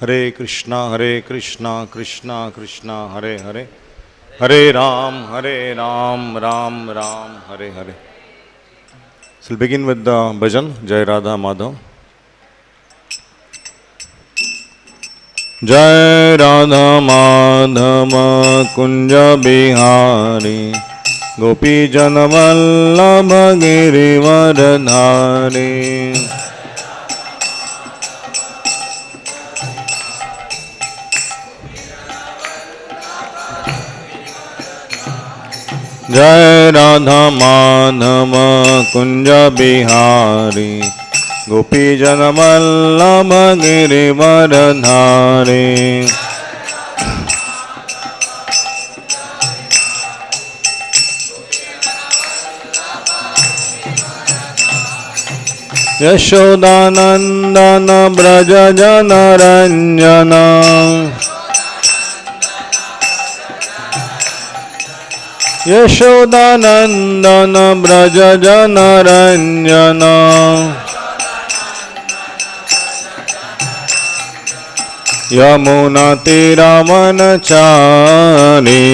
Hare Krishna Krishna Krishna Hare Hare, Hare Ram Ram Ram Hare Hare. So we'll begin with the bhajan, Jai Radha Madhav. Jai Radha Madhava Kunja Bihari Gopi Jana Vallabha Girivardhari. Jai Radha Madhava Kunja Bihari Gopi Jana Vallabha Girivardhari. Yashodanandana Braja Jana Ranjana Yashodanandana Braja Jana Ranjana Yamuna Tiravanachari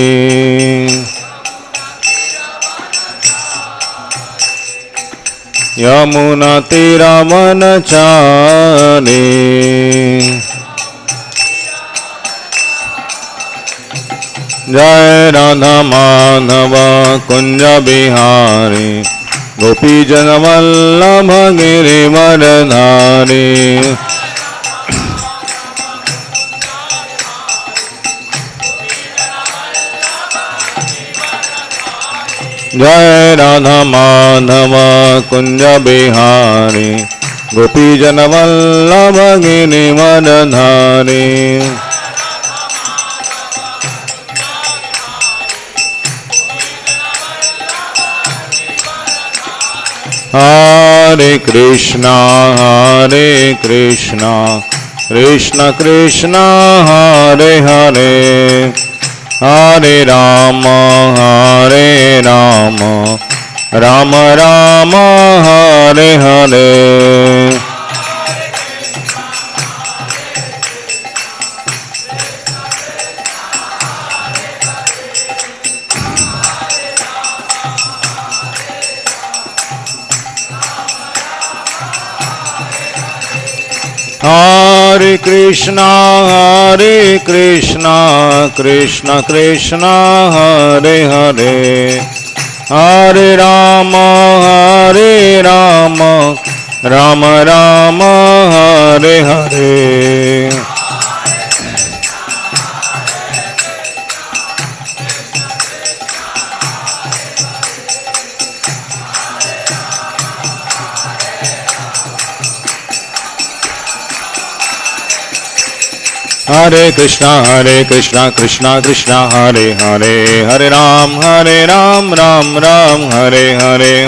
Yamuna Tiravanachari. Jai Radha Madhava Kunja Bihari Gopi Jana Vallabha Girivardhari. Jai Radha Madhava Kunja Bihari Gopi Jana Vallabha Girivardhari. Hare Krishna Krishna Krishna Hare Hare, Hare Rama Rama Rama Hare Hare. Hare Krishna Krishna Krishna Hare Hare, Hare Rama Rama Rama Hare Hare. Hare Krishna Krishna Krishna Hare Hare, Hare Ram Ram Ram Hare Hare.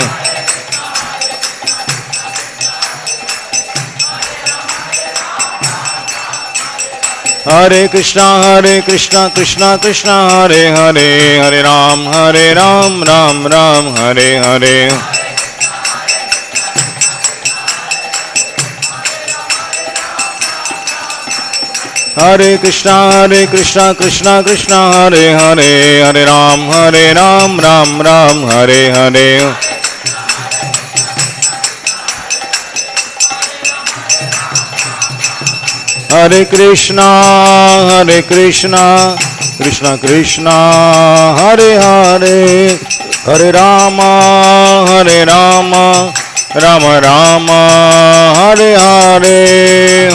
Hare Krishna Krishna Krishna Hare Hare, Hare Ram Ram Ram Hare Hare. Hare Krishna Krishna Krishna Hare Hare, Hare Ram Ram Ram Hare Hare. Hare Krishna Krishna Krishna Hare Hare, Hare Rama Rama Rama Hare Hare.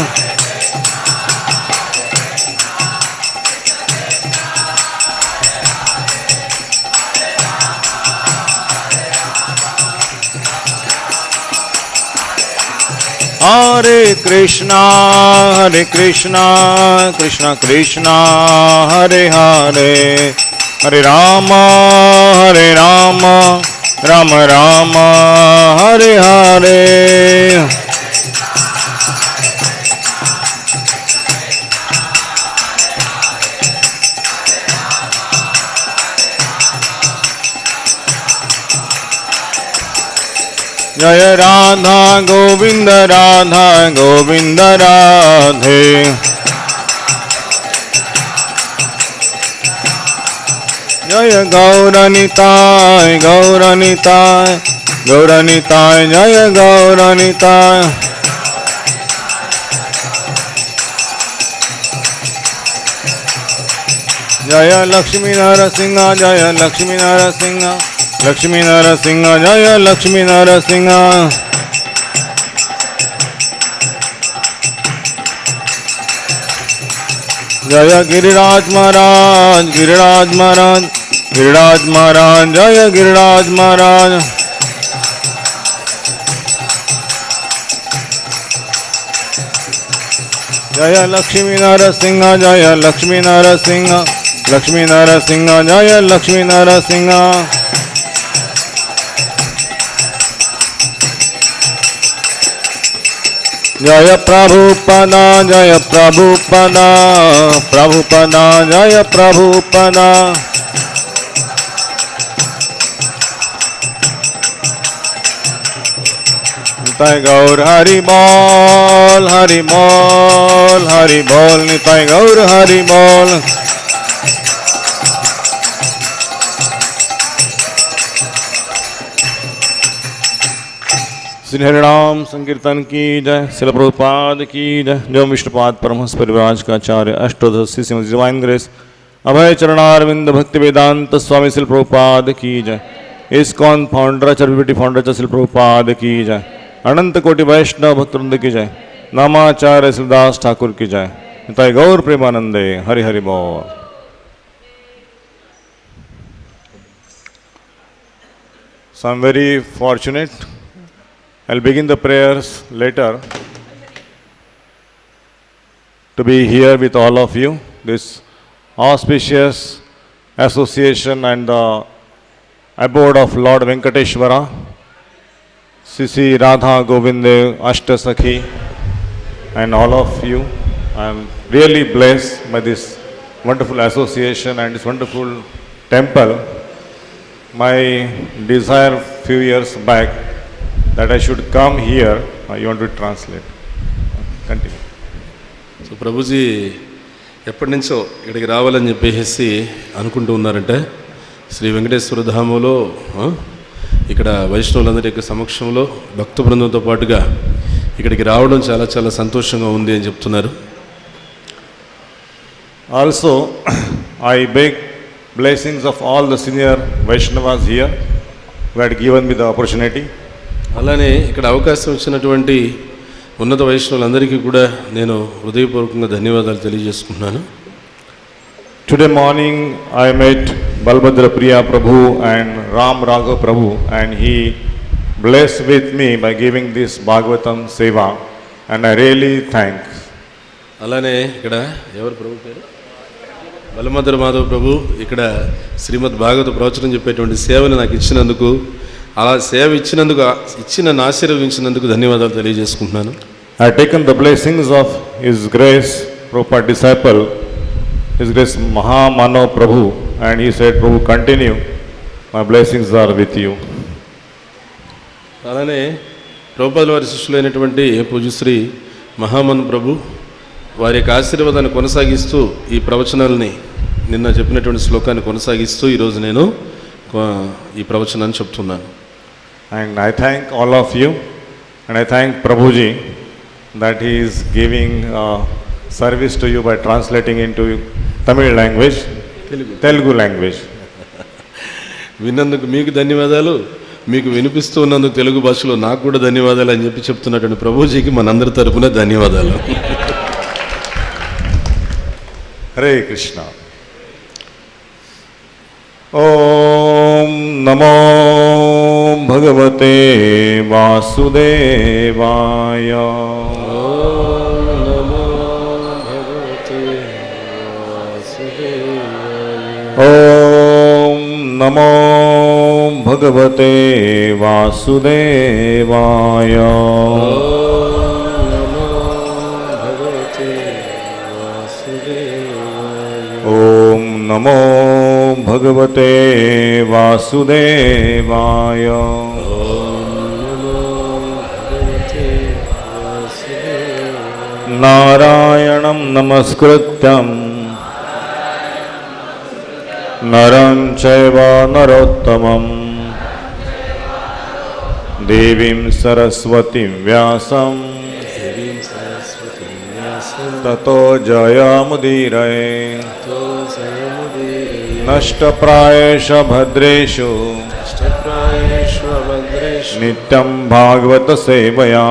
Hare Krishna Krishna Krishna Hare Hare, Hare Rama Rama Rama Hare Hare. Jaya Radha Govinda Radhe, Jaya Gauranitai, Gauranitai, Gauranitai, Jaya Gauranitai. Jaya Lakshmi Narasimha, Jaya Lakshmi Narasimha, Lakshmi Narasimha, Jaya Lakshmi Narasimha. Jaya Giriraj Maharaj, Giriraj Maharaj, Giriraj Maharaj, Jaya Giriraj Maharaj. Jaya Lakshmi Narasimha, Jaya Lakshmi Narasimha, Lakshmi Narasimha, Jaya Lakshmi Narasimha. Jaya Prabhupada, Jaya Prabhupada, Prabhupada, Jaya Prabhupada. Nitai Gaur Hari Bol, Hari Bol, Hari Bol, Nitai Gaur Hari Bol. Shri हरिनाम संकीर्तन की जय, श्रील प्रभुपाद की जय, जो विष्णुपाद परमहंस परिव्राज का आचार्य अष्टोदश श्रीमद डिवाइन ग्रेस अभय चरणारविंद भक्ति वेदांत स्वामी श्रील प्रभुपाद की जय, इस्कॉन फाउंडर चरविटी फाउंडर श्रील प्रभुपाद की जय, अनंत कोटि वैष्णव भक्तवृंद की जय, नामाचार्य श्रीदास ठाकुर की जय, निताय गौर प्रेमानंदे, हरि हरि बोल. So I am very fortunate. I'll begin the prayers later to be here with all of you. This auspicious association and the abode of Lord Venkateshwara, Sisi Radha Govinde Ashtasakhi, and all of you. I am really blessed by this wonderful association and this wonderful temple. My desire few years back that I should come here. You want to translate? Continue. So Prabhuji ఎప్పటి నుంచో ఇక్కడికి రావాలని చెప్పేసి అనుకుంటూ ఉన్నారంటే శ్రీ వెంకటేశ్వర ధామంలో ఇక్కడ వైష్ణవులందరి యొక్క సమక్షంలో భక్త బృందంతో పాటుగా ఇక్కడికి రావడం చాలా చాలా సంతోషంగా ఉంది అని చెప్తున్నారు. Also, I beg blessings of all the senior Vaishnavas here who had given me the opportunity. అలానే ఇక్కడ అవకాశం ఇచ్చినటువంటి ఉన్నత వైష్ణవులందరికీ కూడా నేను హృదయపూర్వకంగా ధన్యవాదాలు తెలియజేసుకుంటున్నాను. Today morning I met Balbhadra Priya Prabhu and Ram Raghav Prabhu, and he blessed with me by giving this Bhāgavatam Seva, and I really thank. అలానే ఇక్కడ ఎవరు ప్రభు పేరు? బలభద్ర మాధవ్ ప్రభు ఇక్కడ శ్రీమద్ భాగవత ప్రవచనం చెప్పేటువంటి సేవను నాకు ఇచ్చినందుకు, అలా సేవ ఇచ్చినందుకు, ఇచ్చిన ఆశీర్వదించినందుకు ధన్యవాదాలు తెలియజేసుకుంటున్నాను. I have taken the blessings of His Grace, Prabhupada disciple, His Grace Mahamanav Prabhu, and he said, Prabhu, continue, my blessings are with you. అలానే ప్రభుపాదుల వారి శిష్యులైనటువంటి పూజ్యశ్రీ మహామన్ ప్రభు వారి యొక్క ఆశీర్వాదాన్ని కొనసాగిస్తూ ఈ ప్రవచనాలని నిన్న చెప్పినటువంటి శ్లోకాన్ని కొనసాగిస్తూ ఈరోజు నేను ఈ ప్రవచనాన్ని చెప్తున్నాను. And I thank all of you, and I thank Prabhuji that he is giving service to you by translating into Tamil language, Telugu language. విన్నందుకు మీకు ధన్యవాదాలు, మీకు వినిపిస్తూ ఉన్నందుకు తెలుగు భాషలో నాకు కూడా ధన్యవాదాలు అని చెప్తున్నటువంటి ప్రభుజీకి మనందరి తరపున ధన్యవాదాలు. హరే కృష్ణ. ఓం నమో భగవతే వాసుదేవాయ. ఓం నమో భగవతే వాసుదేవాయ. ఓం నమో భగవతే వాసుదేవాయ. నారాయణం నమస్కృత్యం नरं चैव नरोत्तमं देवीं सरस्वतीं व्यासं ततो जयमुदीरये नष्टप्रायेष भद्रेषु नित्यं भागवत सेवया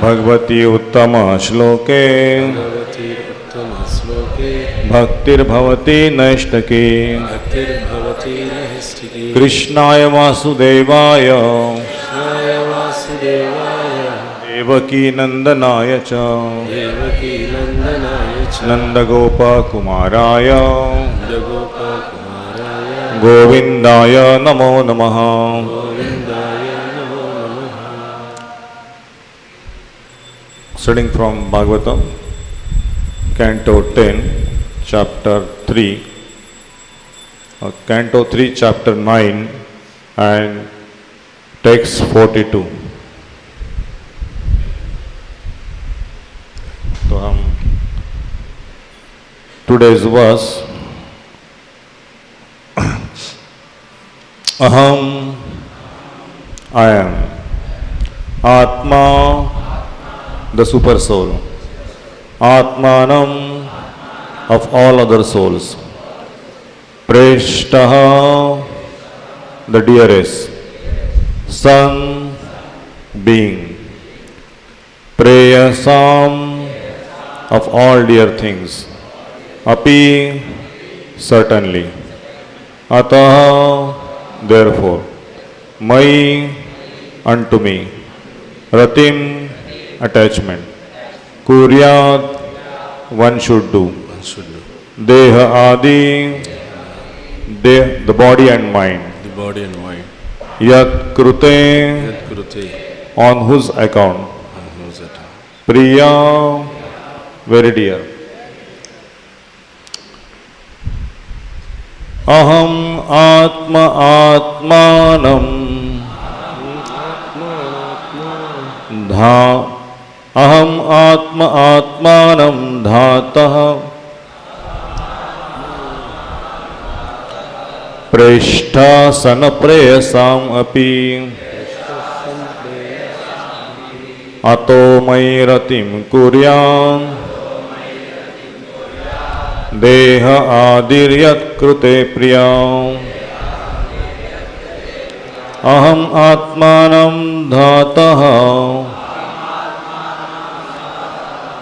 भगवती उत्तम श्लोके भक्तिर्भवति नैष्टकी कृष्णाय वासुदेवाय देवकी नंदनाय च नंदगोपकुमाराय गोविंदाय नमो नमः। Studying from Bhagavatam, Canto 10, Chapter 3, Canto 3, Chapter 9, and Text 42. तो हम today's verse Aham, I am, Atma, the super soul, Atmanam, of all other souls, Preshtaha, the dearest, Son, being, Preyasam, of all dear things, Api, certainly, Ataha, therefore, Mai, unto me, Ratim, attachment, Kuryat, one should do, Deha Adi, the body and mind, Yat Krute, on whose account, Priya, very dear. Aham Atma Atmanam Aham Atma Atmanam Dhataha Preshta Sanapreyasam Api Ato Mairatim Kuryam Deha Adiryat Krute Priyam Aham Atmanam Dhataha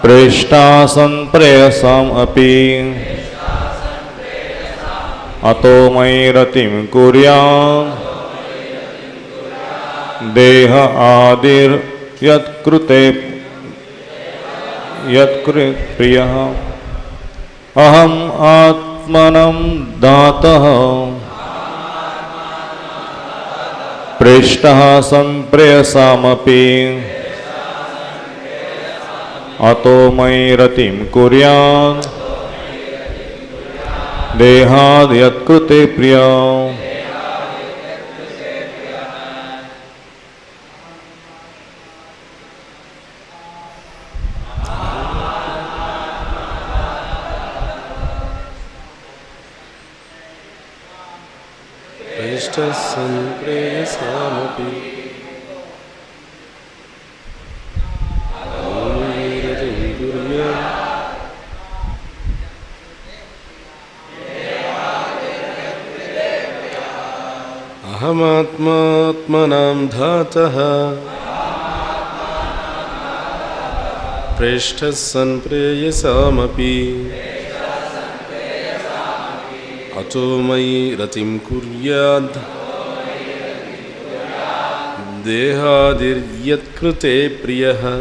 Preshtasan Preyasam Api Ato Mairatim Kuryam Deha Adiryat Krute Priyam Aham Atmanam Dhataha Preshtaha Sampreyasamapi Ato Mairatim Kuryam Dehad Yatkrute Priyam. Ahamatmatmanam dhataha Preshtasan preyasamapi Ato mai ratim kuryad Dehadir krute priyaha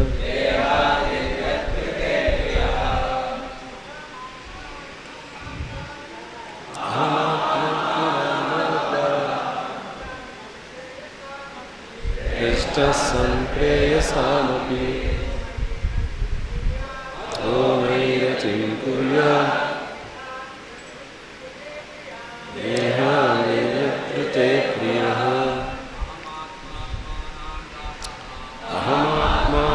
Preshtasan preyasamapi Ato mai ratim kuryad Dehadir krute priyaha Ahamatma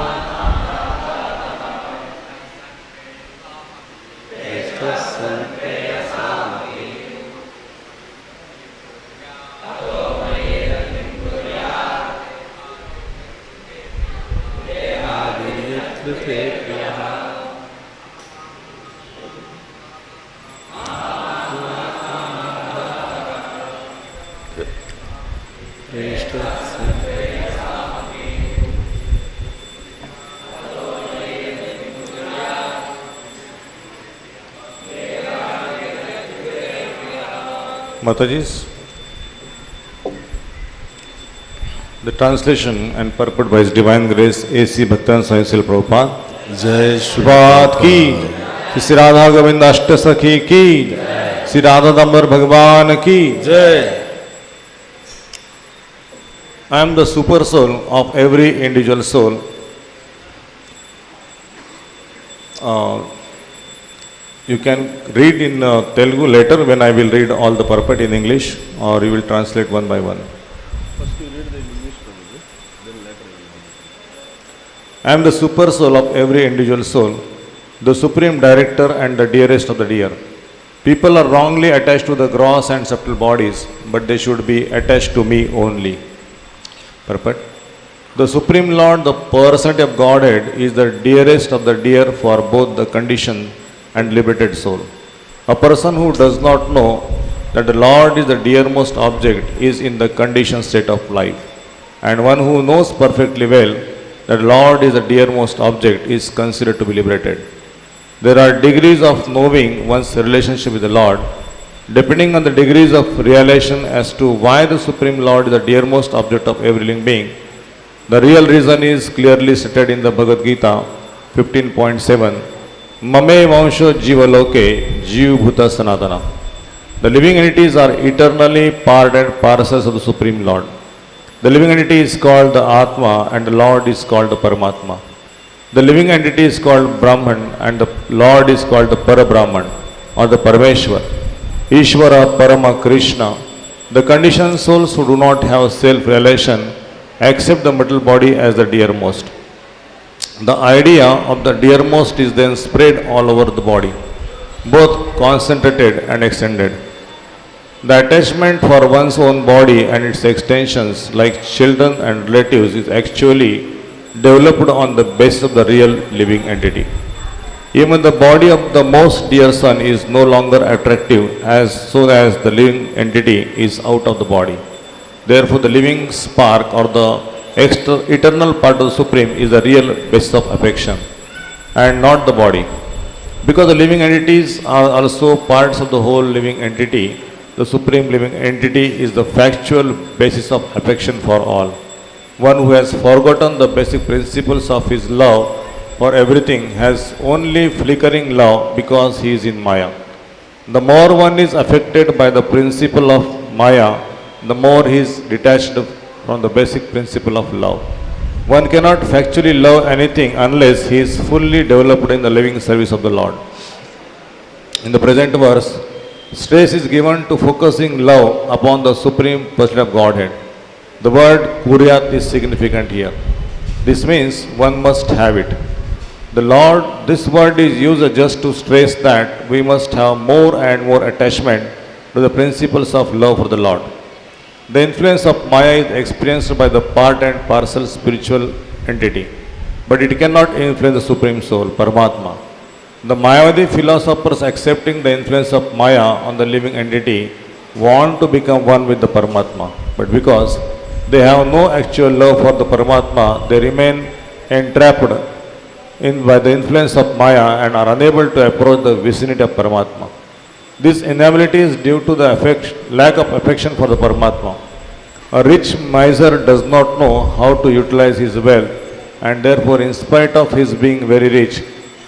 Matajis, the translation and purport by His Divine Grace A.C. Bhaktan Swami Srila Prabhupada. जय बात की श्री राधा गोविंद अष्ट सखी की श्री राधा दामोदर भगवान की जय. I am the super soul of every individual soul. You can read in Telugu later when I will read all the purport in English, or you will translate one by one. First you read the English, then later. I am the super soul of every individual soul, the supreme director and the dearest of the dear. People are wrongly attached to the gross and subtle bodies, but they should be attached to me only. Purport. The Supreme Lord, the personality of Godhead, is the dearest of the dear for both the conditioned and liberated soul. A person who does not know that the Lord is the dearmost object is in the conditioned state of life, and one who knows perfectly well that Lord is the dearmost object is considered to be liberated. There are degrees of knowing one's relationship with the Lord, depending on the degrees of realization as to why the Supreme Lord is the dearmost object of every living being. The real reason is clearly stated in the Bhagavad Gita 15.7. Mame Vansho Jivaloke Jiv Bhuta Sanatana. The living entities are eternally part and parcels of the Supreme Lord. The living entity is called the Atma and the Lord is called the Paramatma. The living entity is called Brahman and the Lord is called the Parabrahman or the Parameshwar. Ishvara Parama Krishna. The conditioned souls who do not have self-realization accept the material body as the dearmost. The idea of the dearmost is then spread all over the body, both concentrated and extended. The attachment for one's own body and its extensions like children and relatives is actually developed on the basis of the real living entity. Even the body of the most dear son is no longer attractive as soon as the living entity is out of the body. Therefore, the living spark or the eternal part of the Supreme is the real basis of affection and not the body. Because the living entities are also parts of the whole living entity, the Supreme living entity is the factual basis of affection for all. One who has forgotten the basic principles of his love for everything has only flickering love because he is in Maya. The more one is affected by the principle of Maya, the more he is detached from the basic principle of love. One cannot factually love anything unless he is fully developed in the living service of the Lord. In the present verse, stress is given to focusing love upon the Supreme Person of Godhead. The word Kuryat is significant here. This means one must have it. The Lord, this word is used just to stress that we must have more and more attachment to the principles of love for the Lord. The influence of Maya is experienced by the part and parcel spiritual entity, but it cannot influence the Supreme Soul, Paramatma. The Mayavadi philosophers accepting the influence of Maya on the living entity want to become one with the Paramatma, but because they have no actual love for the Paramatma, they remain entrapped by the influence of Maya and are unable to approach the vicinity of Paramatma. This inability is due to the lack of affection for the Paramatma. A rich miser does not know how to utilize his wealth, and therefore, in spite of his being very rich,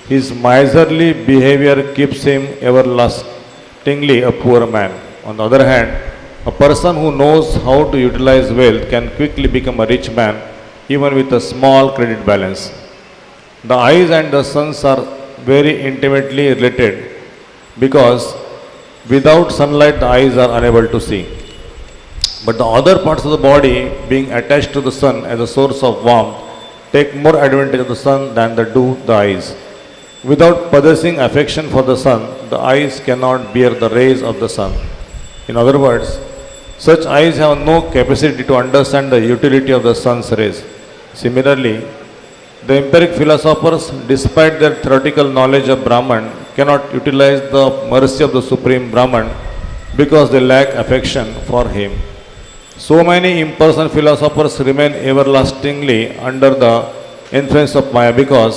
his miserly behavior keeps him everlastingly a poor man. On the other hand, a person who knows how to utilize wealth can quickly become a rich man, even with a small credit balance. The eyes and the senses are very intimately related because without sunlight the eyes are unable to see. But the other parts of the body, being attached to the sun as a source of warmth, take more advantage of the sun than do the eyes. Without possessing affection for the sun, the eyes cannot bear the rays of the sun. In other words, such eyes have no capacity to understand the utility of the sun's rays. Similarly, the empiric philosophers, despite their theoretical knowledge of Brahman, cannot utilize the mercy of the Supreme Brahman because they lack affection for him. So many impersonal philosophers remain everlastingly under the influence of Maya because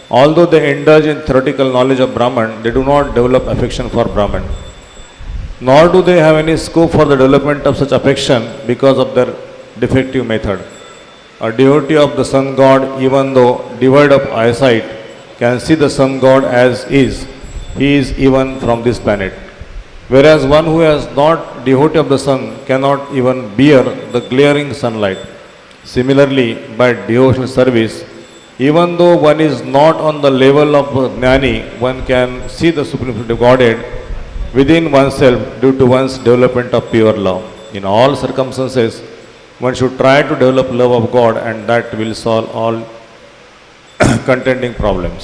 although they indulge in theoretical knowledge of Brahman, they do not develop affection for Brahman. Nor do they have any scope for the development of such affection because of their defective method. A devotee of the sun god, even though devoid of eyesight, can see the sun god as is. He is even from this planet. Whereas one who is not devotee of the sun cannot even bear the glaring sunlight. Similarly, by devotional service, even though one is not on the level of Jnani, one can see the Supreme Godhead within oneself due to one's development of pure love. In all circumstances, one should try to develop love of God, and that will solve all contending problems.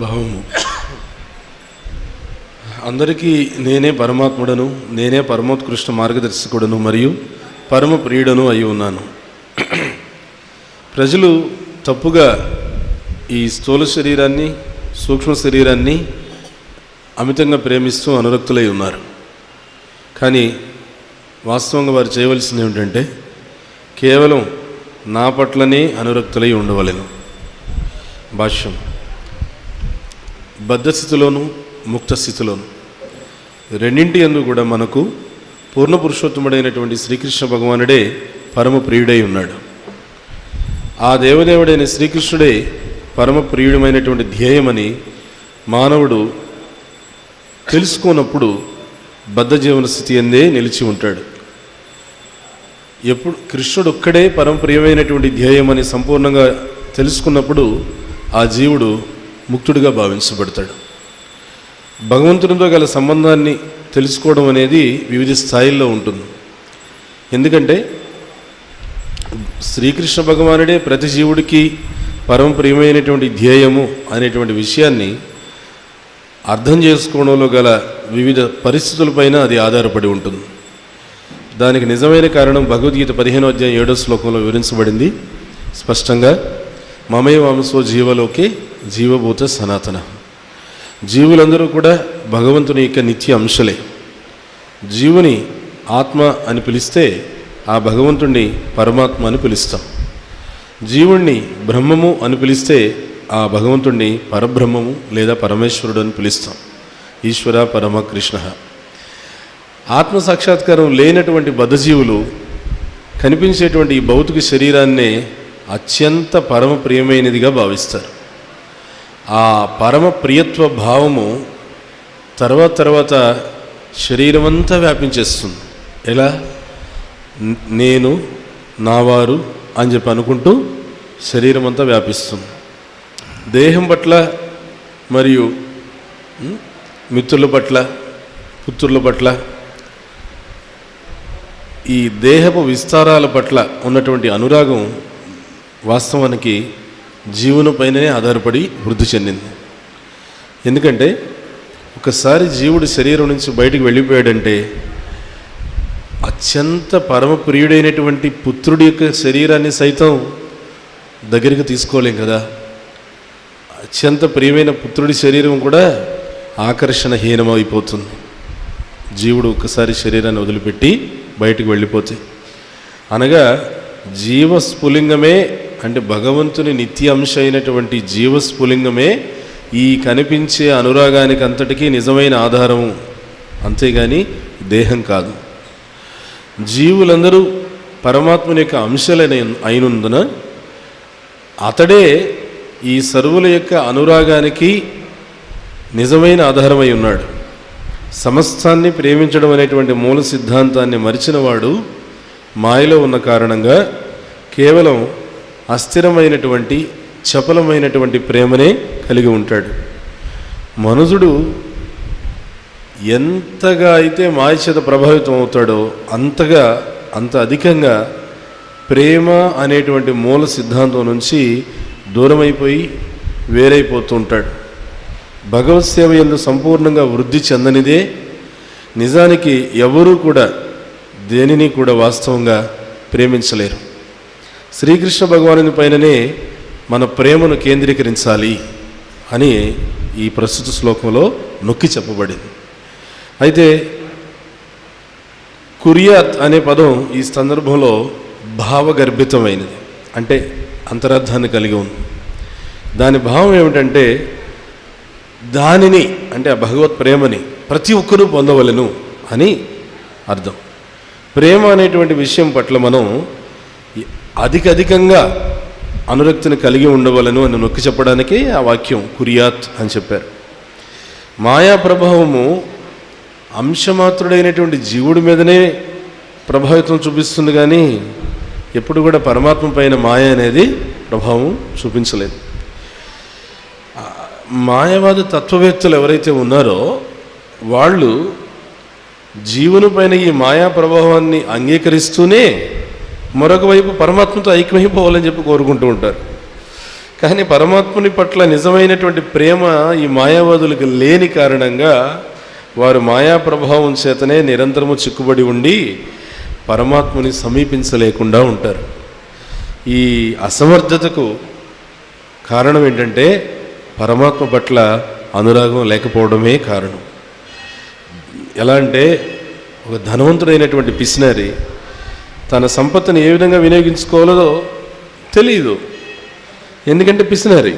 భావము అందరికీ నేనే పరమాత్ముడను, నేనే పరమోత్కృష్ట మార్గదర్శకుడను మరియు పరమ ప్రియుడను అయి ఉన్నాను. ప్రజలు తప్పుగా ఈ స్థూల శరీరాన్ని, సూక్ష్మ శరీరాన్ని అమితంగా ప్రేమిస్తూ అనురక్తులై ఉన్నారు. కానీ వాస్తవంగా వారు చేయవలసింది ఏమిటంటే కేవలం నా పట్లనే అనురక్తులై ఉండవలెను. భాష్యం: బద్ధస్థితిలోను ముక్త స్థితిలోను రెండింటి యందు కూడా మనకు పూర్ణ పురుషోత్తముడైనటువంటి శ్రీకృష్ణ భగవానుడే పరమ ప్రియుడై ఉన్నాడు. ఆ దేవదేవుడైన శ్రీకృష్ణుడే పరమ ప్రియుడమైనటువంటి ధ్యేయమని మానవుడు తెలుసుకున్నప్పుడు బద్ధ జీవన స్థితి అందే నిలిచి ఉంటాడు. ఎప్పుడు కృష్ణుడు ఒక్కడే పరమ ప్రియమైనటువంటి ధ్యేయమని సంపూర్ణంగా తెలుసుకున్నప్పుడు ఆ జీవుడు ముక్తుడిగా భావించబడతాడు. భగవంతునితో గల సంబంధాన్ని తెలుసుకోవడం అనేది వివిధ స్థాయిల్లో ఉంటుంది. ఎందుకంటే శ్రీకృష్ణ భగవానుడే ప్రతి జీవుడికి పరమ ప్రియమైనటువంటి ధ్యేయము అనేటువంటి విషయాన్ని అర్థం చేసుకోవడంలో గల వివిధ పరిస్థితులపైన అది ఆధారపడి ఉంటుంది. దానికి నిజమైన కారణం భగవద్గీత 15వ అధ్యాయం 7వ శ్లోకంలో వివరించబడింది స్పష్టంగా. మమే వాంసో జీవలోకే జీవభూత సనాతన. జీవులందరూ కూడా భగవంతుని యొక్క నిత్య అంశలే. జీవుని ఆత్మ అని పిలిస్తే ఆ భగవంతుణ్ణి పరమాత్మ అని పిలుస్తాం. జీవుణ్ణి బ్రహ్మము అని పిలిస్తే ఆ భగవంతుణ్ణి పరబ్రహ్మము లేదా పరమేశ్వరుడు అని పిలుస్తాం. ఈశ్వర పరమ కృష్ణ. ఆత్మ సాక్షాత్కారం లేనటువంటి బద్ధజీవులు కనిపించేటువంటి ఈ భౌతిక శరీరాన్నే అత్యంత పరమ ప్రియమైనదిగా భావిస్తారు. ఆ పరమ ప్రియత్వ భావము తర్వాత శరీరమంతా వ్యాపించేస్తుంది. ఎలా? నేను, నావారు అని చెప్పి అనుకుంటూ శరీరం అంతా వ్యాపిస్తుంది. దేహం పట్ల మరియు మిత్రుల పట్ల, పుత్రుల పట్ల, ఈ దేహపు విస్తారాల పట్ల ఉన్నటువంటి అనురాగం వాస్తవానికి జీవునిపైనే ఆధారపడి వృద్ధి చెందింది. ఎందుకంటే ఒకసారి జీవుడు శరీరం నుంచి బయటికి వెళ్ళిపోయాడంటే అత్యంత పరమ ప్రియుడైనటువంటి పుత్రుడి యొక్క శరీరాన్ని సైతం దగ్గరికి తీసుకోలేం కదా. అత్యంత ప్రియమైన పుత్రుడి శరీరం కూడా ఆకర్షణహీనమైపోతుంది జీవుడు ఒక్కసారి శరీరాన్ని వదిలిపెట్టి బయటికి వెళ్ళిపోతే. అనగా జీవస్ఫులింగమే, అంటే భగవంతుని నిత్య అంశ అయినటువంటి జీవస్ఫులింగమే ఈ కనిపించే అనురాగానికి అంతటికీ నిజమైన ఆధారము, అంతేగాని దేహం కాదు. జీవులందరూ పరమాత్మని యొక్క అంశాలైన అయినందున అతడే ఈ సర్వుల యొక్క అనురాగానికి నిజమైన ఆధారమై ఉన్నాడు. సమస్తాన్ని ప్రేమించడం అనేటువంటి మూల సిద్ధాంతాన్ని మరిచినవాడు మాయలో ఉన్న కారణంగా కేవలం అస్థిరమైనటువంటి చపలమైనటువంటి ప్రేమనే కలిగి ఉంటాడు. మనుషుడు ఎంతగా అయితే మాయ చేత ప్రభావితం అవుతాడో అంత అధికంగా ప్రేమ అనేటువంటి మూల సిద్ధాంతం నుంచి దూరమైపోయి వేరైపోతూ ఉంటాడు. భగవత్ సేవ యందు సంపూర్ణంగా వృద్ధి చెందనిదే నిజానికి ఎవరూ కూడా దేనిని కూడా వాస్తవంగా ప్రేమించలేరు. శ్రీకృష్ణ భగవానుని పైననే మన ప్రేమను కేంద్రీకరించాలి అని ఈ ప్రస్తుత శ్లోకంలో నొక్కి చెప్పబడింది. అయితే కుర్యాత్ అనే పదం ఈ సందర్భంలో భావగర్భితమైనది, అంటే అంతరార్థాన్ని కలిగి ఉంది. దాని భావం ఏమిటంటే దానిని, అంటే ఆ భగవత్ ప్రేమని ప్రతి ఒక్కరూ పొందవలెను అని అర్థం. ప్రేమ అనేటువంటి విషయం పట్ల మనం అధికంగా అనురక్తిని కలిగి ఉండవలను అని నొక్కి చెప్పడానికి ఆ వాక్యం కుర్యాత్ అని చెప్పారు. మాయా ప్రభావము అంశమాత్రుడైనటువంటి జీవుడి మీదనే ప్రభావితం చూపిస్తుంది, కానీ ఎప్పుడు కూడా పరమాత్మ పైన మాయ అనేది ప్రభావం చూపించలేదు. మాయవాద తత్వవేత్తలు ఎవరైతే ఉన్నారో వాళ్ళు జీవుని పైన ఈ మాయా ప్రభావాన్ని అంగీకరిస్తూనే మరొక వైపు పరమాత్మతో ఐక్యమైపోవాలని చెప్పి కోరుకుంటూ ఉంటారు. కానీ పరమాత్ముని పట్ల నిజమైనటువంటి ప్రేమ ఈ మాయావాదులకు లేని కారణంగా వారు మాయా ప్రభావం చేతనే నిరంతరము చిక్కుబడి ఉండి పరమాత్ముని సమీపించలేకుండా ఉంటారు. ఈ అసమర్థతకు కారణం ఏంటంటే పరమాత్మ పట్ల అనురాగం లేకపోవడమే కారణం. ఎలా అంటే ఒక ధనవంతుడైనటువంటి పిసినారి తన సంపత్తిని ఏ విధంగా వినియోగించుకోవాలో తెలియదు, ఎందుకంటే పిసినారి.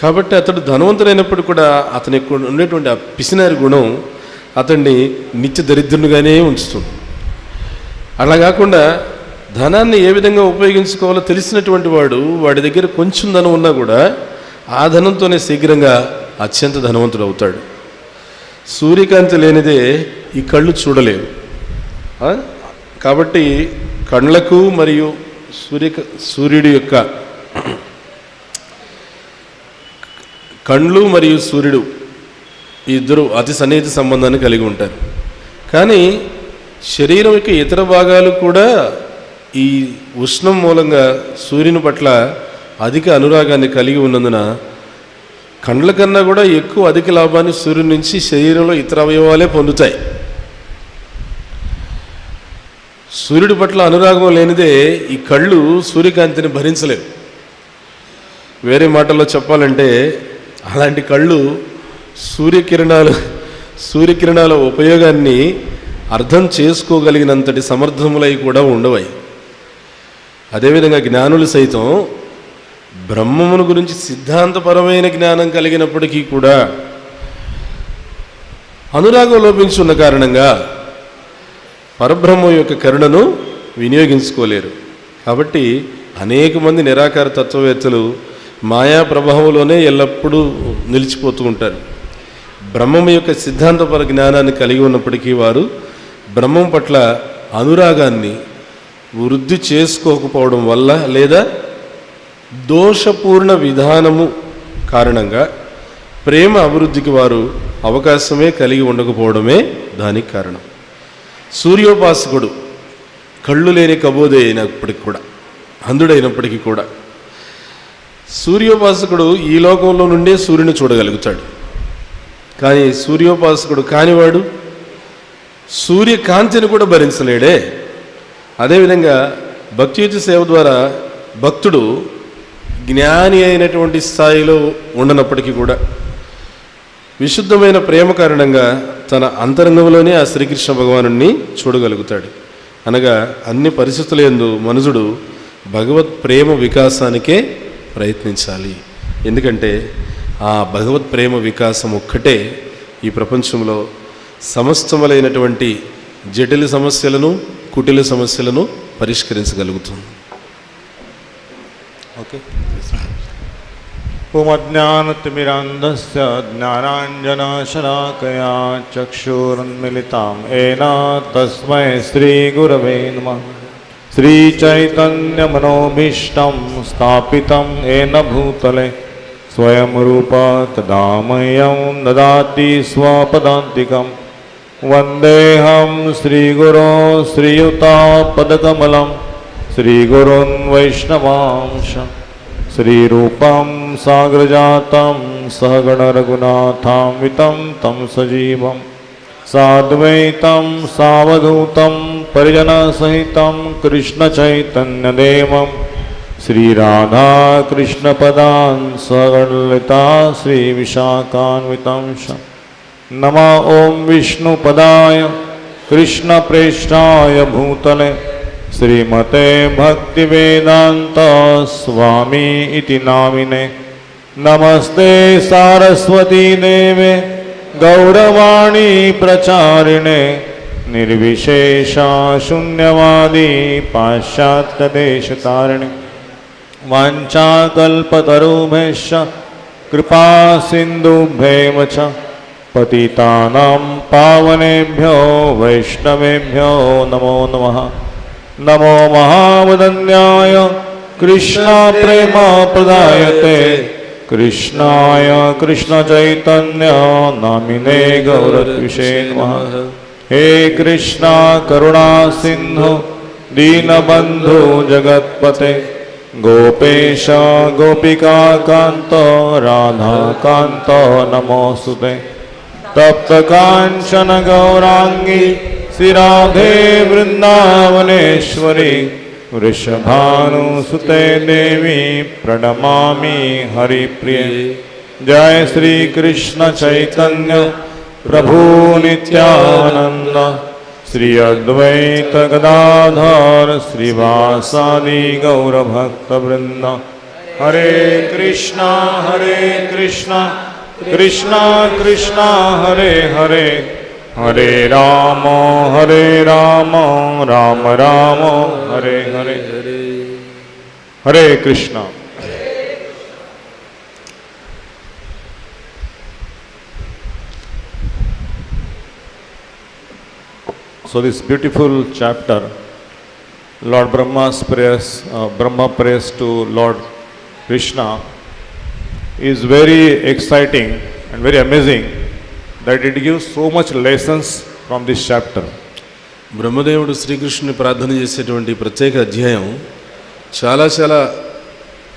కాబట్టి అతడు ధనవంతుడైనప్పుడు కూడా అతనికి ఉండేటువంటి ఆ పిసినారి గుణం అతన్ని నిత్య దరిద్రునిగానే ఉంచుతుంది. అలా కాకుండా ధనాన్ని ఏ విధంగా ఉపయోగించుకోవాలో తెలిసినటువంటి వాడి దగ్గర కొంచెం ధనం ఉన్నా కూడా ఆ ధనంతోనే శీఘ్రంగా అత్యంత ధనవంతుడు అవుతాడు. సూర్యకాంతి లేనిదే ఈ కళ్ళు చూడలేవు. కాబట్టి కళ్ళకు మరియు సూర్యుడి యొక్క కళ్ళు మరియు సూర్యుడు ఈ ఇద్దరు అతి సన్నిహిత సంబంధాన్ని కలిగి ఉంటారు. కానీ శరీరం యొక్క ఇతర భాగాలు కూడా ఈ ఉష్ణం మూలంగా సూర్యుని పట్ల అధిక అనురాగాన్ని కలిగి ఉన్నందున కండ్ల కన్నా కూడా ఎక్కువ అధిక లాభాన్ని సూర్యుని నుంచి శరీరంలో ఇతర అవయవాలే పొందుతాయి. సూర్యుడి పట్ల అనురాగం లేనిదే ఈ కళ్ళు సూర్యకాంతిని భరించలేవు. వేరే మాటల్లో చెప్పాలంటే అలాంటి కళ్ళు సూర్యకిరణాల ఉపయోగాన్ని అర్థం చేసుకోగలిగినంతటి సమర్థములై కూడా ఉండవై. అదేవిధంగా జ్ఞానులు సైతం బ్రహ్మమును గురించి సిద్ధాంతపరమైన జ్ఞానం కలిగినప్పటికీ కూడా అనురాగం లోపించున్న కారణంగా పరబ్రహ్మ యొక్క కరుణను వినియోగించుకోలేరు. కాబట్టి అనేక మంది నిరాకార తత్వవేత్తలు మాయా ప్రభావంలోనే ఎల్లప్పుడూ నిలిచిపోతూ ఉంటారు. బ్రహ్మం యొక్క సిద్ధాంతపర జ్ఞానాన్ని కలిగి ఉన్నప్పటికీ వారు బ్రహ్మం పట్ల అనురాగాన్ని వృద్ధి చేసుకోకపోవడం వల్ల లేదా దోషపూర్ణ విధానము కారణంగా ప్రేమ అభివృద్ధికి వారు అవకాశమే కలిగి ఉండకపోవడమే దానికి కారణం. సూర్యోపాసకుడు కళ్ళు లేని కబోదే అయినప్పటికీ కూడా, అంధుడైనప్పటికీ కూడా సూర్యోపాసకుడు ఈ లోకంలో నుండే సూర్యుని చూడగలుగుతాడు. కానీ సూర్యోపాసకుడు కానివాడు సూర్యకాంతిని కూడా భరించలేడే. అదేవిధంగా భక్తియుత సేవ ద్వారా భక్తుడు జ్ఞాని అయినటువంటి స్థాయిలో ఉండనప్పటికీ కూడా విశుద్ధమైన ప్రేమ కారణంగా తన అంతరంగంలోనే ఆ శ్రీకృష్ణ భగవానుణ్ణి చూడగలుగుతాడు. అనగా అన్ని పరిస్థితుల యందు మనుషుడు భగవత్ ప్రేమ వికాసానికే ప్రయత్నించాలి. ఎందుకంటే ఆ భగవత్ ప్రేమ వికాసం ఒక్కటే ఈ ప్రపంచంలో సమస్తములైనటువంటి జటిల సమస్యలను, కుటిల సమస్యలను పరిష్కరించగలుగుతుంది. ఓకే. ఓమజ్ఞానతిమిరాంధస్య జ్ఞానాంజనశలాకయా చక్షురున్మిలితాం ఏన తస్మై శ్రీగురవే నమః. శ్రీచైతన్యమనోభీష్టం స్థాపితం ఏన భూతలే స్వయం రూపా తదా మह्यं దదాతి స్వపదాంతికం. వందేహం శ్రీగురో శ్రీయుతాపదకమలం శ్రీగురున్ వైష్ణవాంశ శ్రీరూపం సాగ్రజాతం సహగణరఘునాథాన్వితం తం సజీవం సాద్వైతం సావధూతం పరిజనసహితం కృష్ణచైతన్యదేవం శ్రీరాధాకృష్ణపదాన్ సగణలలితా శ్రీవిశాఖాన్వితం నమో ఓం విష్ణుపదాయ कृष्ण प्रेष्ठाय भूतले श्रीमते भक्तिवेदांत स्वामी इति नामिने नमस्ते सारस्वती देवे गौरवाणी प्रचारिणे निर्विशेषा शून्यवादी पाश्चात्यदेशतारिणे वाञ्छाकल्पतरुभ्यश्च कृपा सिन्धुभ्येव च पतितानां पावनेभ्यो वैष्णवेभ्यो नमो नमः। नमो महावदन्याय कृष्णप्रेमप्रदायते कृष्णाय कृष्णचैतन्य नामिने गौरद्विषे नमः। हे कृष्णा करुणा सिन्धु दीनबन्धु जगत्पते गोपेश गोपिका कांत राधा कांत नमोस्तुते। तप्त कांचन गौरांगी श्री राधे वृंदावनेश्वरी वृषभानुसुते देवी प्रणमामि हरिप्रिये। जय श्री कृष्ण चैतन्य प्रभु नित्यानंद श्री अद्वैत गदाधर श्रीवासादि गौरभक्तवृंद। हरे Krishna Krishna Krishna Hare Hare Hare Ram Ram Ram Hare Hare Hare Krishna. So this beautiful chapter, Lord Brahma's prayers, Brahma prays to Lord Krishna, is very exciting and very amazing that it gives so much lessons from this chapter. బ్రహ్మదేవుడు శ్రీకృష్ణుని ప్రార్థన చేసేటువంటి ప్రత్యేక అధ్యాయం చాలా చాలా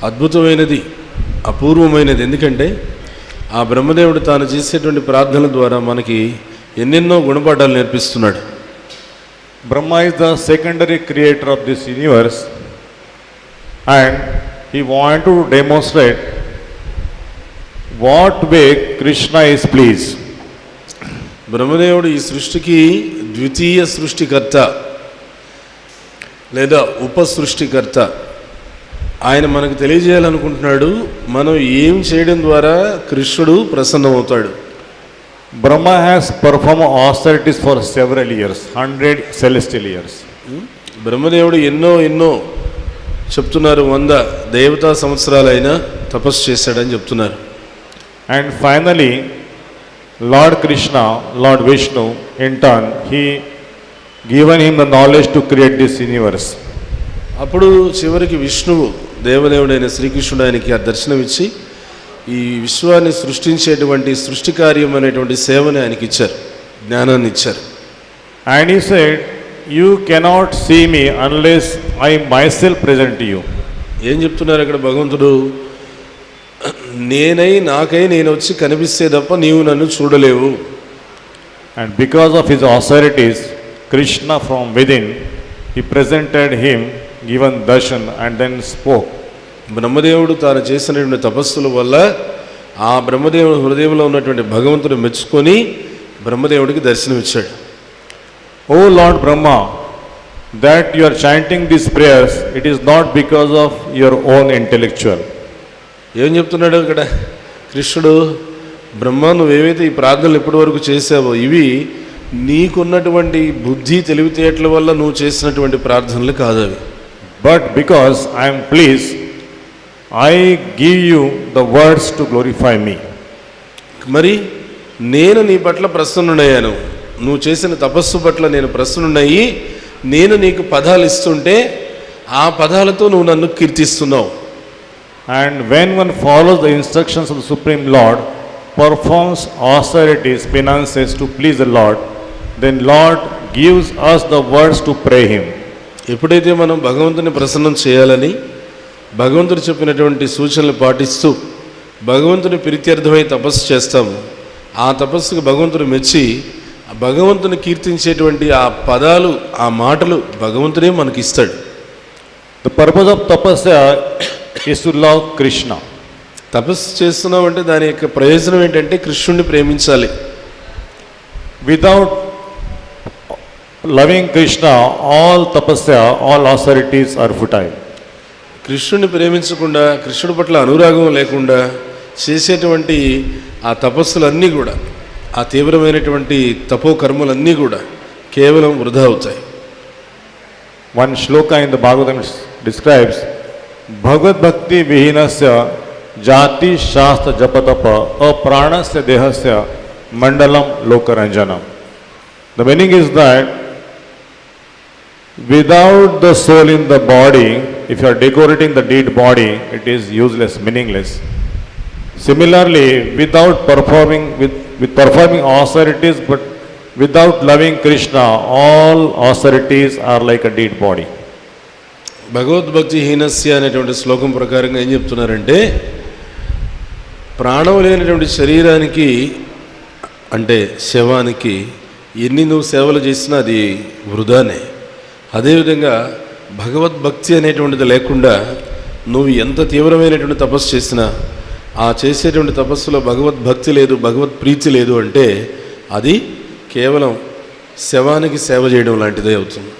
అద్భుతమైనది, అపూర్వమైనది. ఎందుకంటే ఆ బ్రహ్మదేవుడు తాను చేసేటువంటి ప్రార్థనల ద్వారా మనకి ఎన్నెన్నో గుణపాఠాలు నేర్పిస్తున్నాడు. Brahma is the secondary creator of this universe and he wanted to demonstrate what way Krishna is pleased. బ్రహ్మదేవుడు ఈ సృష్టికి ద్వితీయ సృష్టికర్త లేదా ఉపసృష్టికర్త. ఆయన మనకు తెలియజేయాలనుకుంటున్నాడు మనం ఏం చేయడం ద్వారా కృష్ణుడు ప్రసన్నమవుతాడు. Brahma has performed austerities for several years, 100 celestial years. బ్రహ్మదేవుడు ఎన్నో చెప్తున్నారు, 100 దేవతా సంవత్సరాలైనా తపస్సు చేశాడని చెప్తున్నారు. And finally, Lord Krishna, Lord Vishnu, in turn, he given him the knowledge to create this universe. అప్పుడు చివరికి విష్ణువు దేవదేవుడైన శ్రీకృష్ణుడు ఆయనకి ఆ దర్శనం ఇచ్చి ఈ విశ్వాన్ని సృష్టించేటువంటి సృష్టి కార్యం అనేటువంటి సేవని ఆయనకి ఇచ్చారు, జ్ఞానాన్ని ఇచ్చారు. And he said, you cannot see me unless I myself present to you. ఏం చెప్తున్నారు అక్కడ భగవంతుడు? నాకై నేను వచ్చి కనిపిస్తే తప్ప నీవు నన్ను చూడలేవు. And because of his austerities, Krishna from within, he presented him, given darshan and then spoke. బ్రహ్మదేవుడు తాను చేసినటువంటి తపస్సుల వల్ల ఆ బ్రహ్మదేవుడు హృదయంలో ఉన్నటువంటి భగవంతుడు మెచ్చుకొని బ్రహ్మదేవుడికి దర్శనం ఇచ్చాడు. O Lord Brahma, that you are chanting these prayers, it is not because of your own intellectual. ఏం చెప్తున్నాడు అక్కడ కృష్ణుడు? బ్రహ్మ, నువ్వేవైతే ఈ ప్రార్థనలు ఇప్పటి వరకు చేసావో ఇవి నీకున్నటువంటి బుద్ధి తెలివితేటల వల్ల నువ్వు చేసినటువంటి ప్రార్థనలు కాదు అవి. But because I am pleased, I give you the words to glorify me. మరి నేను నీ పట్ల ప్రసన్నుడయ్యాను, నువ్వు చేసిన తపస్సు పట్ల నేను ప్రసన్నుడయ్యి నేను నీకు పదాలు ఇస్తుంటే ఆ పదాలతో నువ్వు నన్ను కీర్తిస్తున్నావు. And when one follows the instructions of the Supreme Lord, performs austerities, penances to please the Lord, then Lord gives us the words to pray him. ఎప్పుడైతే మనం భగవంతుని ప్రసన్నం చేయాలని భగవంతుడు చెప్పినటువంటి సూచనలు పాటిస్తూ భగవంతుని ప్రీత్యర్థమై తపస్సు చేస్తాము, ఆ తపస్సుకు భగవంతుడు మెచ్చి భగవంతుని కీర్తించేటువంటి ఆ పదాలు, ఆ మాటలు భగవంతుడే మనకి ఇస్తాడు. The purpose of tapasya is to love Krishna. తపస్సు చేస్తున్నామంటే దాని యొక్క ప్రయోజనం ఏంటంటే కృష్ణుడిని ప్రేమించాలి. Without loving Krishna, all tapasya, all austerities are futile. కృష్ణుని ప్రేమించకుండా, కృష్ణుడి పట్ల అనురాగం లేకుండా చేసేటువంటి ఆ తపస్సులన్నీ కూడా, ఆ తీవ్రమైనటువంటి తపో కర్మలన్నీ కూడా కేవలం వృధా అవుతాయి. One shloka in the Bhagavatam describes Bhagavad Bhakti Vihinasya Jati Shastra Japatapa Apranasya Dehasya Mandalam Lokaranjanam. The meaning is that without the soul in the body, if you are decorating the dead body, it is useless, meaningless. Similarly, without performing with performing austerities, but without loving Krishna, all austerities are like a dead body. భగవద్భక్తి హీనస్య అనేటువంటి శ్లోకం ప్రకారంగా ఏం చెప్తున్నారంటే, ప్రాణం లేనటువంటి శరీరానికి అంటే శవానికి ఎన్ని నువ్వు సేవలు చేసినా అది వృధానే. అదేవిధంగా భగవద్భక్తి అనేటువంటిది లేకుండా నువ్వు ఎంత తీవ్రమైనటువంటి తపస్సు చేసినా, ఆ చేసేటువంటి తపస్సులో భగవద్భక్తి లేదు, భగవత్ ప్రీతి లేదు అంటే అది కేవలం శవానికి సేవ చేయడం లాంటిదే అవుతుంది.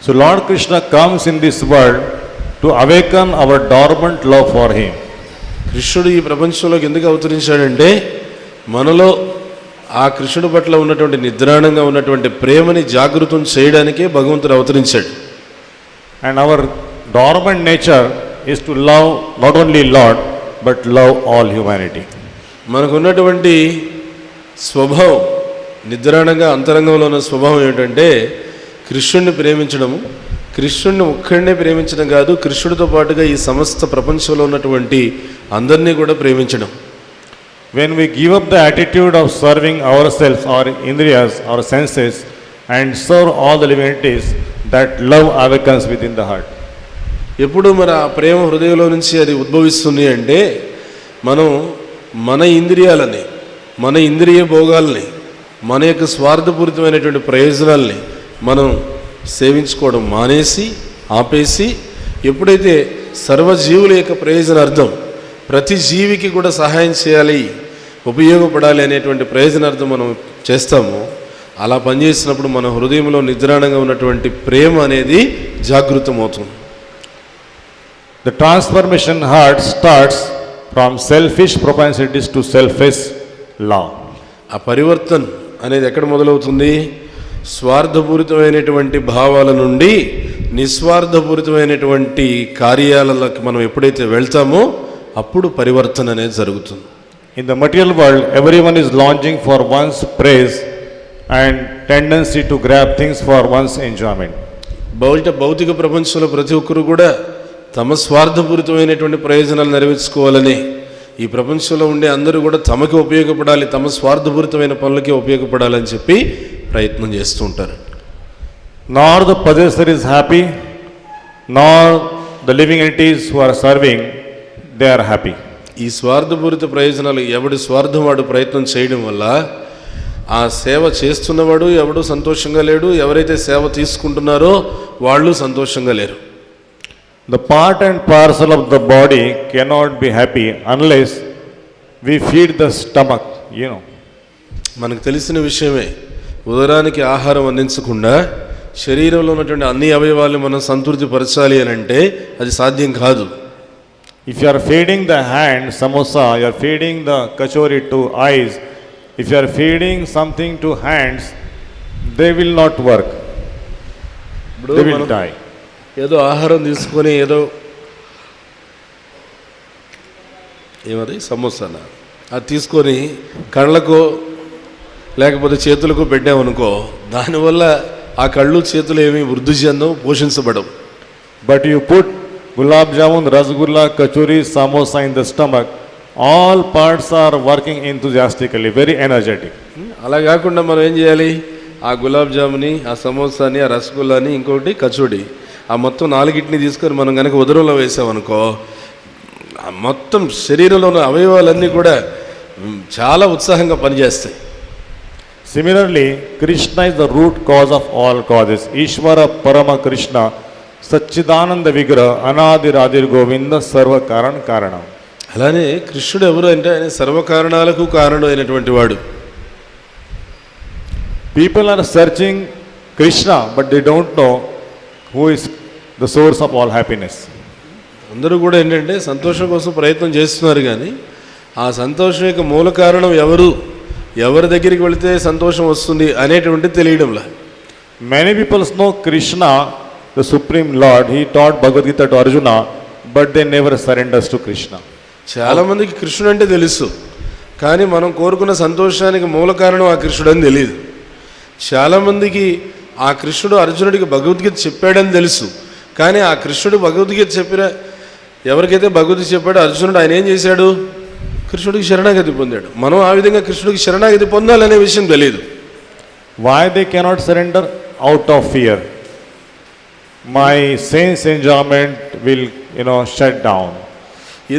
So Lord Krishna comes in this world to awaken our dormant love for Him. కృష్ణుడు ఈ ప్రపంచంలోకి ఎందుకు అవతరించాడంటే, మనలో ఆ కృష్ణుడి పట్ల ఉన్నటువంటి నిద్రాణంగా ఉన్నటువంటి ప్రేమని జాగృతం చేయడానికే భగవంతుడు అవతరించాడు. And our dormant nature is to love not only Lord but love all humanity. మనకున్నటువంటి స్వభావం, నిద్రాణంగా అంతరంగంలో ఉన్న స్వభావం ఏంటంటే కృష్ణుడిని ప్రేమించడము. కృష్ణుడిని ఒక్కడినే ప్రేమించడం కాదు, కృష్ణుడితో పాటుగా ఈ సమస్త ప్రపంచంలో ఉన్నటువంటి అందరినీ కూడా ప్రేమించడం. When we give up the attitude of serving ourselves, our indriyas, our senses, and serve all the living entities, that love awakens within the heart. ఎప్పుడు మరి ఆ ప్రేమ హృదయంలో నుంచి అది ఉద్భవిస్తుంది అంటే, మనం మన ఇంద్రియాలని, మన ఇంద్రియ భోగాల్ని, మన యొక్క స్వార్థపూరితమైనటువంటి ప్రయోజనాల్ని మనం సేవించుకోవడం మానేసి ఆపేసి, ఎప్పుడైతే సర్వజీవుల యొక్క ప్రయోజనార్థం, ప్రతి జీవికి కూడా సహాయం చేయాలి, ఉపయోగపడాలి అనేటువంటి ప్రయోజనార్థం మనం చేస్తామో, అలా పనిచేసినప్పుడు మన హృదయంలో నిద్రాణంగా ఉన్నటువంటి ప్రేమ అనేది జాగృతం అవుతుంది. The transformation heart starts from selfish propensities to selfish love. ఆ పరివర్తన అనేది ఎక్కడ మొదలవుతుంది? స్వార్థపూరితమైనటువంటి భావాల నుండి నిస్వార్థపూరితమైనటువంటి కార్యాలకి మనం ఎప్పుడైతే వెళ్తామో అప్పుడు పరివర్తన అనేది జరుగుతుంది. In the material world, everyone is longing for one's praise and tendency to grab things for one's enjoyment. భౌతిక ప్రపంచంలో ప్రతి ఒక్కరు కూడా తమ స్వార్థపూరితమైనటువంటి ప్రయోజనాలు నెరవేర్చుకోవాలని, ఈ ప్రపంచంలో ఉండే అందరూ కూడా తమకి ఉపయోగపడాలి, తమ స్వార్థపూరితమైన పనులకి ఉపయోగపడాలని చెప్పి ప్రయత్నం చేస్తూ ఉంటారు. Nor the possessor is happy, nor the living entities who are serving, they are happy. ఈ స్వార్థపూరిత ప్రయోజనాలు ఎవడి స్వార్థం వాడు ప్రయత్నం చేయడం వల్ల ఆ సేవ చేస్తున్నవాడు ఎవడు సంతోషంగా లేడు, ఎవరైతే సేవ తీసుకుంటున్నారో వాళ్ళు సంతోషంగా లేరు. The part and parcel of the body cannot be happy unless we feed the stomach, you know. మనకు తెలిసిన విషయమే, ఉదరానికి ఆహారం అందించకుండా శరీరంలో ఉన్నటువంటి అన్ని అవయవాలను మనం సంతృప్తి పరచాలి అని అంటే అది సాధ్యం కాదు. If you are feeding the hand samosa, you are feeding the kachori to eyes. If you are feeding something to hands, they will not work. They will die. ఏదో ఆహారం తీసుకొని ఏదో ఏమది సమోసానా అది తీసుకొని కళ్ళకు లేకపోతే చేతులకు పెట్టామనుకో, దానివల్ల ఆ కళ్ళు చేతులు ఏమీ వృద్ధి చెందవు, పోషించబడవు. But you put gulab jamun, rasgulla, kachori, samosa in the stomach, all parts are working enthusiastically, very energetic. అలా కాకుండా మనం ఏం చేయాలి? ఆ గులాబ్ జాముని, ఆ సమోసాని, ఆ రసగుల్లాని, ఇంకొకటి కచోడి, ఆ మొత్తం నాలుగిటిని తీసుకొని మనం కనుక ఉదరంలో వేసామనుకో, మొత్తం శరీరంలో ఉన్న అవయవాలన్నీ కూడా చాలా ఉత్సాహంగా పనిచేస్తాయి. Similarly, Krishna is the root cause of all causes. Ishvara Parama Krishna Satchidananda Vigraha Anadiradir Govinda Sarva Karan Karanam. అలానే కృష్ణుడు ఎవరు అంటే ఆయన సర్వకారణాలకు కారణం అయినటువంటి వాడు. People are searching Krishna, but they don't know who is the source of all happiness. అందరూ కూడా ఏంటంటే సంతోషం కోసం ప్రయత్నం చేస్తున్నారు, కానీ ఆ సంతోషం యొక్క మూల కారణం ఎవరి దగ్గరికి వెళితే సంతోషం వస్తుంది అనేటువంటి తెలియడంలా. Many people know Krishna, the Supreme Lord. He taught Bhagavad Gita to Arjuna, but they never surrenders to Krishna. చాలామందికి కృష్ణుడు అంటే తెలుసు, కానీ మనం కోరుకున్న సంతోషానికి మూల కారణం ఆ కృష్ణుడు అని తెలియదు. చాలామందికి ఆ కృష్ణుడు అర్జునుడికి భగవద్గీత చెప్పాడని తెలుసు, కానీ ఆ కృష్ణుడు భగవద్గీత ఎవరికైతే భగవద్గీత చెప్పాడో అర్జునుడు ఆయన ఏం చేశాడు? కృష్ణుడికి శరణాగతి పొందాడు. మనం ఆ విధంగా కృష్ణుడికి శరణాగతి పొందాలనే విషయం తెలియదు. Why they cannot surrender? Out of fear. My sense enjoyment will, shut down.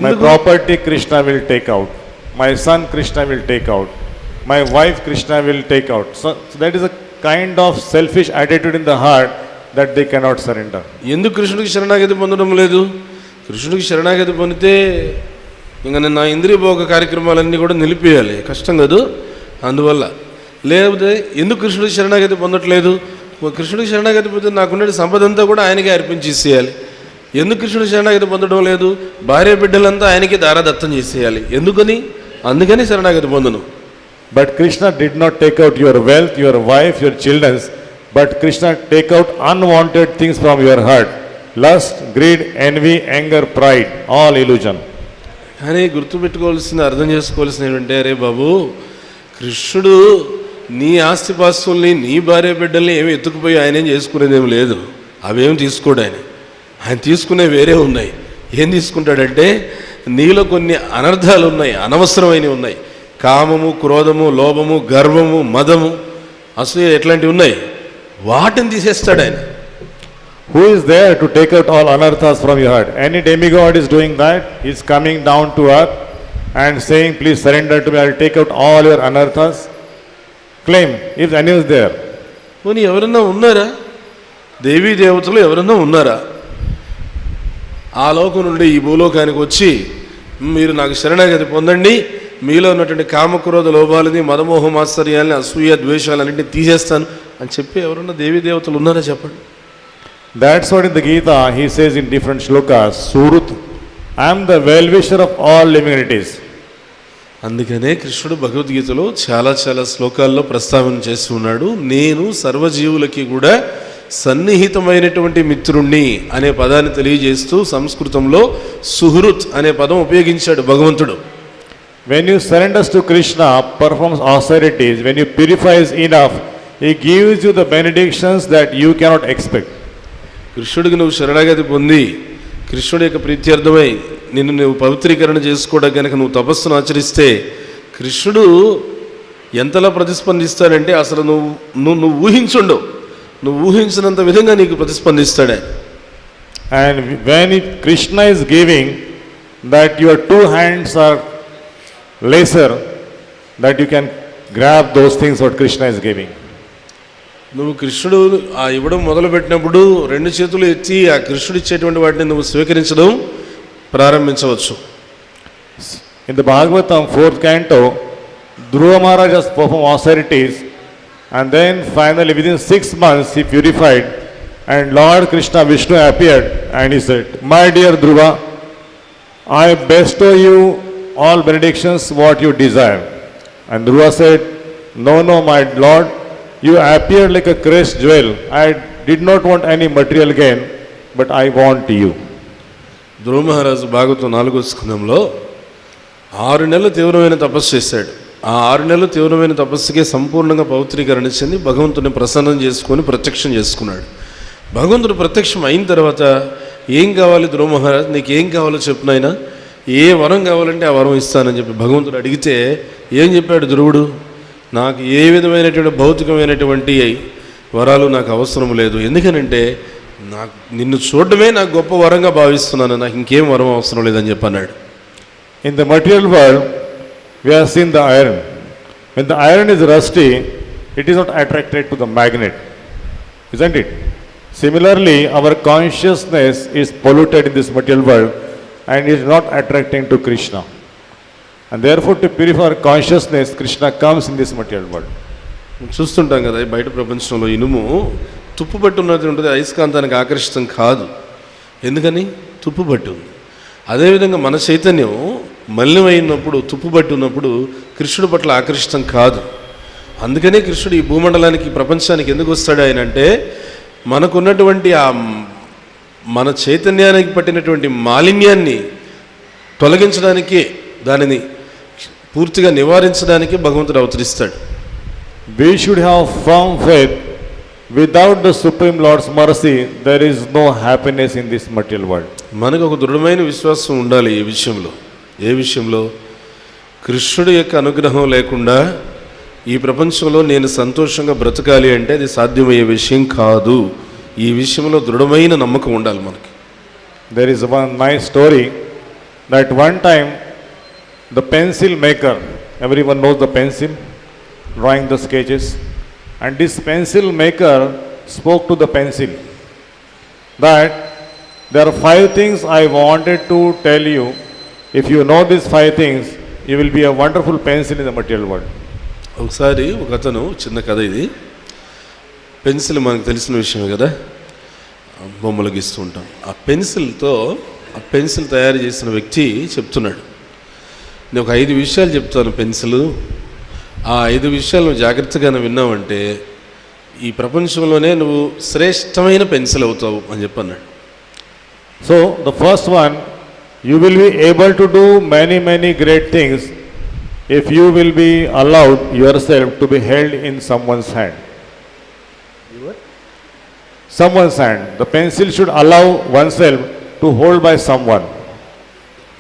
My property Krishna will take out. My son Krishna will take out. My wife Krishna will take out. So that is a kind of selfish attitude in the heart that they cannot surrender. ఎందుకు కృష్ణుడికి శరణాగతి పొందడం లేదు? కృష్ణుడికి శరణాగతి పొందితే ఇంకా నేను నా ఇంద్రియ భోగ కార్యక్రమాలన్నీ కూడా నిలిపేయాలి, కష్టం కాదు. అందువల్ల లేకపోతే ఎందుకు కృష్ణుడికి శరణాగతి పొందట్లేదు? కృష్ణుడికి శరణాగతి పొందితే నాకున్న సంపద అంతా కూడా ఆయనకే అర్పించేసేయాలి. ఎందుకు కృష్ణుడికి శరణాగతి పొందడం లేదు? భార్య బిడ్డలంతా ఆయనకి దారాదత్తం చేసేయాలి. అందుకని శరణాగతి పొందను. But Krishna did not take out your wealth, your wife, your children, but Krishna take out unwanted things from your heart. Lust, greed, envy, anger, pride, all illusion. కానీ గుర్తుపెట్టుకోవాల్సింది, అర్థం చేసుకోవాల్సింది ఏంటంటే, అరే బాబు, కృష్ణుడు నీ ఆస్తిపాస్తుల్ని, నీ భార్య బిడ్డల్ని ఏమి ఎత్తుకుపోయి ఆయన ఏం చేసుకునేదేమి లేదు. అవేం తీసుకోడు ఆయన తీసుకునే వేరే ఉన్నాయి. ఏం తీసుకుంటాడంటే, నీలో కొన్ని అనర్థాలు ఉన్నాయి, అనవసరమైనవి ఉన్నాయి. కామము, క్రోధము, లోభము, గర్వము, మదము, అసూయ, ఎట్లాంటివి ఉన్నాయి, వాటిని తీసేస్తాడు ఆయన. Who is there to take out all anarthas from your heart? Any demigod is doing that. He is coming down to earth and saying, please surrender to me, I will take out all your anarthas. Claim, if any is there. పోనీ ఎవరన్నా ఉన్నారా? దేవీ దేవతలు ఎవరన్నా ఉన్నారా ఆ లోకం నుండి ఈ భూలోకానికి వచ్చి, మీరు నాకు శరణాగతి పొందండి, మీలో ఉన్నటువంటి కామక్రోధ లోభాలని, మదమోహ మాత్సర్యాలని, అసూయ ద్వేషాలన్నింటినీ తీసేస్తాను అని చెప్పి ఎవరన్నా దేవీ దేవతలు ఉన్నారా చెప్పండి. That's what in the Gita he says in different shlokas, Surut, I am the well-wisher of all living entities. అందుకనే కృష్ణుడు భగవద్గీతలో చాలా శ్లోకాల్లో ప్రస్తావన చేస్తూ ఉన్నాడు, నేను సర్వజీవులకి కూడా సన్నిహితమైనటువంటి మిత్రుణ్ణి అనే పదాన్ని తెలియజేస్తూ సంస్కృతంలో సుహృత్ అనే పదం ఉపయోగించాడు భగవంతుడు. When you surrender to Krishna, performs austerities, when you purifies enough, he gives you the benedictions that you cannot expect. కృష్ణుడికి నువ్వు శరణాగతి పొంది కృష్ణుడి యొక్క ప్రీత్యర్థమై నువ్వు పవిత్రీకరణ చేసుకోవడానికి కనుక నువ్వు తపస్సును ఆచరిస్తే కృష్ణుడు ఎంతలా ప్రతిస్పందిస్తాడంటే అసలు నువ్వు ఊహించుండవు, నువ్వు ఊహించినంత విధంగా నీకు ప్రతిస్పందిస్తాడే. And when Krishna is giving, that your two hands are lesser, that you can grab those things what Krishna is giving. నువ్వు కృష్ణుడు ఆ ఇవ్వడం మొదలుపెట్టినప్పుడు రెండు చేతులు ఎత్తి ఆ కృష్ణుడు ఇచ్చేటువంటి వాటిని నువ్వు స్వీకరించడం ప్రారంభించవచ్చు. In the Bhāgavatam 4th canto, Dhruva Maharaj has performed austerities, and then finally within 6 months he purified, and Lord Krishna Vishnu appeared and he said, my dear Dhruva, I bestow you all benedictions what you desire. And Dhruva said, no, my Lord, you appeared like a crest jewel. I did not want any material gain, but I want you. ధ్రువ మహారాజు భాగవతం 4వ స్కందంలో 6 నెలలు తీవ్రమైన తపస్సు చేశాడు. ఆ 6 నెలలు తీవ్రమైన తపస్సుకే సంపూర్ణంగా పవిత్రీకరణ చెంది భగవంతుని ప్రసన్నం చేసుకొని ప్రత్యక్షం చేసుకున్నాడు. భగవంతుడు ప్రత్యక్షం అయిన తర్వాత ఏం కావాలి ధ్రువ మహారాజ్, నీకు ఏం కావాలో చెప్పు నాయనా, ఏ వరం కావాలంటే ఆ వరం ఇస్తానని చెప్పి భగవంతుడు అడిగితే ఏం చెప్పాడు ధ్రువుడు, నాకు ఏ విధమైనటువంటి భౌతికమైనటువంటి వరాలు నాకు అవసరం లేదు, ఎందుకనంటే నాకు నిన్ను చూడడమే నాకు గొప్ప వరంగా భావిస్తున్నాను, నాకు ఇంకేం వరం అవసరం లేదని చెప్పన్నాడు. In the material world, we have seen the iron. When the iron is rusty, it is not attracted to the magnet, isn't it? Similarly, our consciousness is polluted in this material world and is not attracting to Krishna. And therefore, to purify our consciousness, Krishna comes in this material world. చూస్తుంటాం కదా బయట ప్రపంచంలో ఇనుము తుప్పు పట్టి ఉన్నది ఉంటుంది, అయస్కాంతానికి ఆకర్షితం కాదు. ఎందుకని? తుప్పు పట్టి ఉంది. అదేవిధంగా మన చైతన్యం మలినమైనప్పుడు, తుప్పు పట్టి ఉన్నప్పుడు కృష్ణుడి పట్ల ఆకర్షితం కాదు. అందుకనే కృష్ణుడు ఈ భూమండలానికి, ప్రపంచానికి ఎందుకు వస్తాడు ఆయన అంటే, మనకున్నటువంటి ఆ మన చైతన్యానికి పట్టినటువంటి మాలిన్యాన్ని తొలగించడానికే, దానిని పూర్తిగా నివారించడానికి భగవంతుడు అవతరిస్తాడు. We should have firm faith. Without the Supreme Lord's mercy, there is no happiness in this material world. మనకు ఒక దృఢమైన విశ్వాసం ఉండాలి ఈ విషయంలో. ఏ విషయంలో? కృష్ణుడి యొక్క అనుగ్రహం లేకుండా ఈ ప్రపంచంలో నేను సంతోషంగా బ్రతకాలి అంటే అది సాధ్యమయ్యే విషయం కాదు. ఈ విషయంలో దృఢమైన నమ్మకం ఉండాలి మనకి. There is one nice story that one time the pencil maker, everyone knows the pencil, drawing the sketches, and this pencil maker spoke to the pencil that there are 5 things I wanted to tell you. If you know these 5 things, you will be a wonderful pencil in the material world. ఒకసారి ఒక అతను, చిన్న కథ ఇది, pencil మనకు తెలిసిన విషయమే కదా, బొమ్మలు గీస్తూ ఉంటాం. ఆ పెన్సిల్ తయారు చేసిన వ్యక్తి చెప్తున్నాడు, నేను ఒక 5 విషయాలు చెప్తాను పెన్సిల్, ఆ 5 విషయాలు నువ్వు జాగ్రత్తగా విన్నావంటే ఈ ప్రపంచంలోనే నువ్వు శ్రేష్టమైన పెన్సిల్ అవుతావు అని చెప్పన్నాడు. So the first one, you will be able to do many great things if you will be allowed yourself to be held in someone's hand. Someone's hand. The pencil should allow oneself to hold by someone.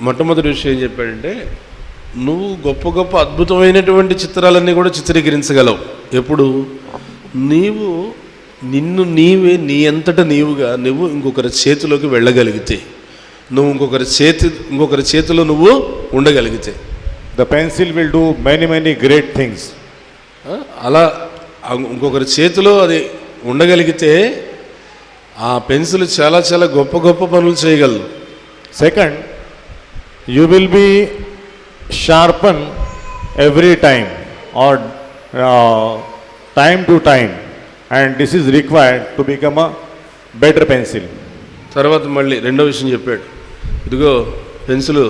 మొట్టమొదటి విషయం ఏం చెప్పాడంటే, నువ్వు గొప్ప గొప్ప అద్భుతమైనటువంటి చిత్రాలన్నీ కూడా చిత్రీకరించగలవు ఎప్పుడు? నిన్ను నీవే, నీ అంతటా నీవుగా నువ్వు ఇంకొకరి చేతిలోకి వెళ్ళగలిగితే, నువ్వు ఇంకొకరి చేతిలో నువ్వు ఉండగలిగితే. The pencil will do many great things. అలా ఇంకొకరి చేతిలో అది ఉండగలిగితే ఆ పెన్సిల్ చాలా చాలా గొప్ప గొప్ప పనులు చేయగలదు. Second, you will be sharpen every time or time to time, and this is required to become a better pencil. తర్వాత మళ్ళీ రెండో విషయం చెప్పాడు, ఇదిగో పెన్సిల్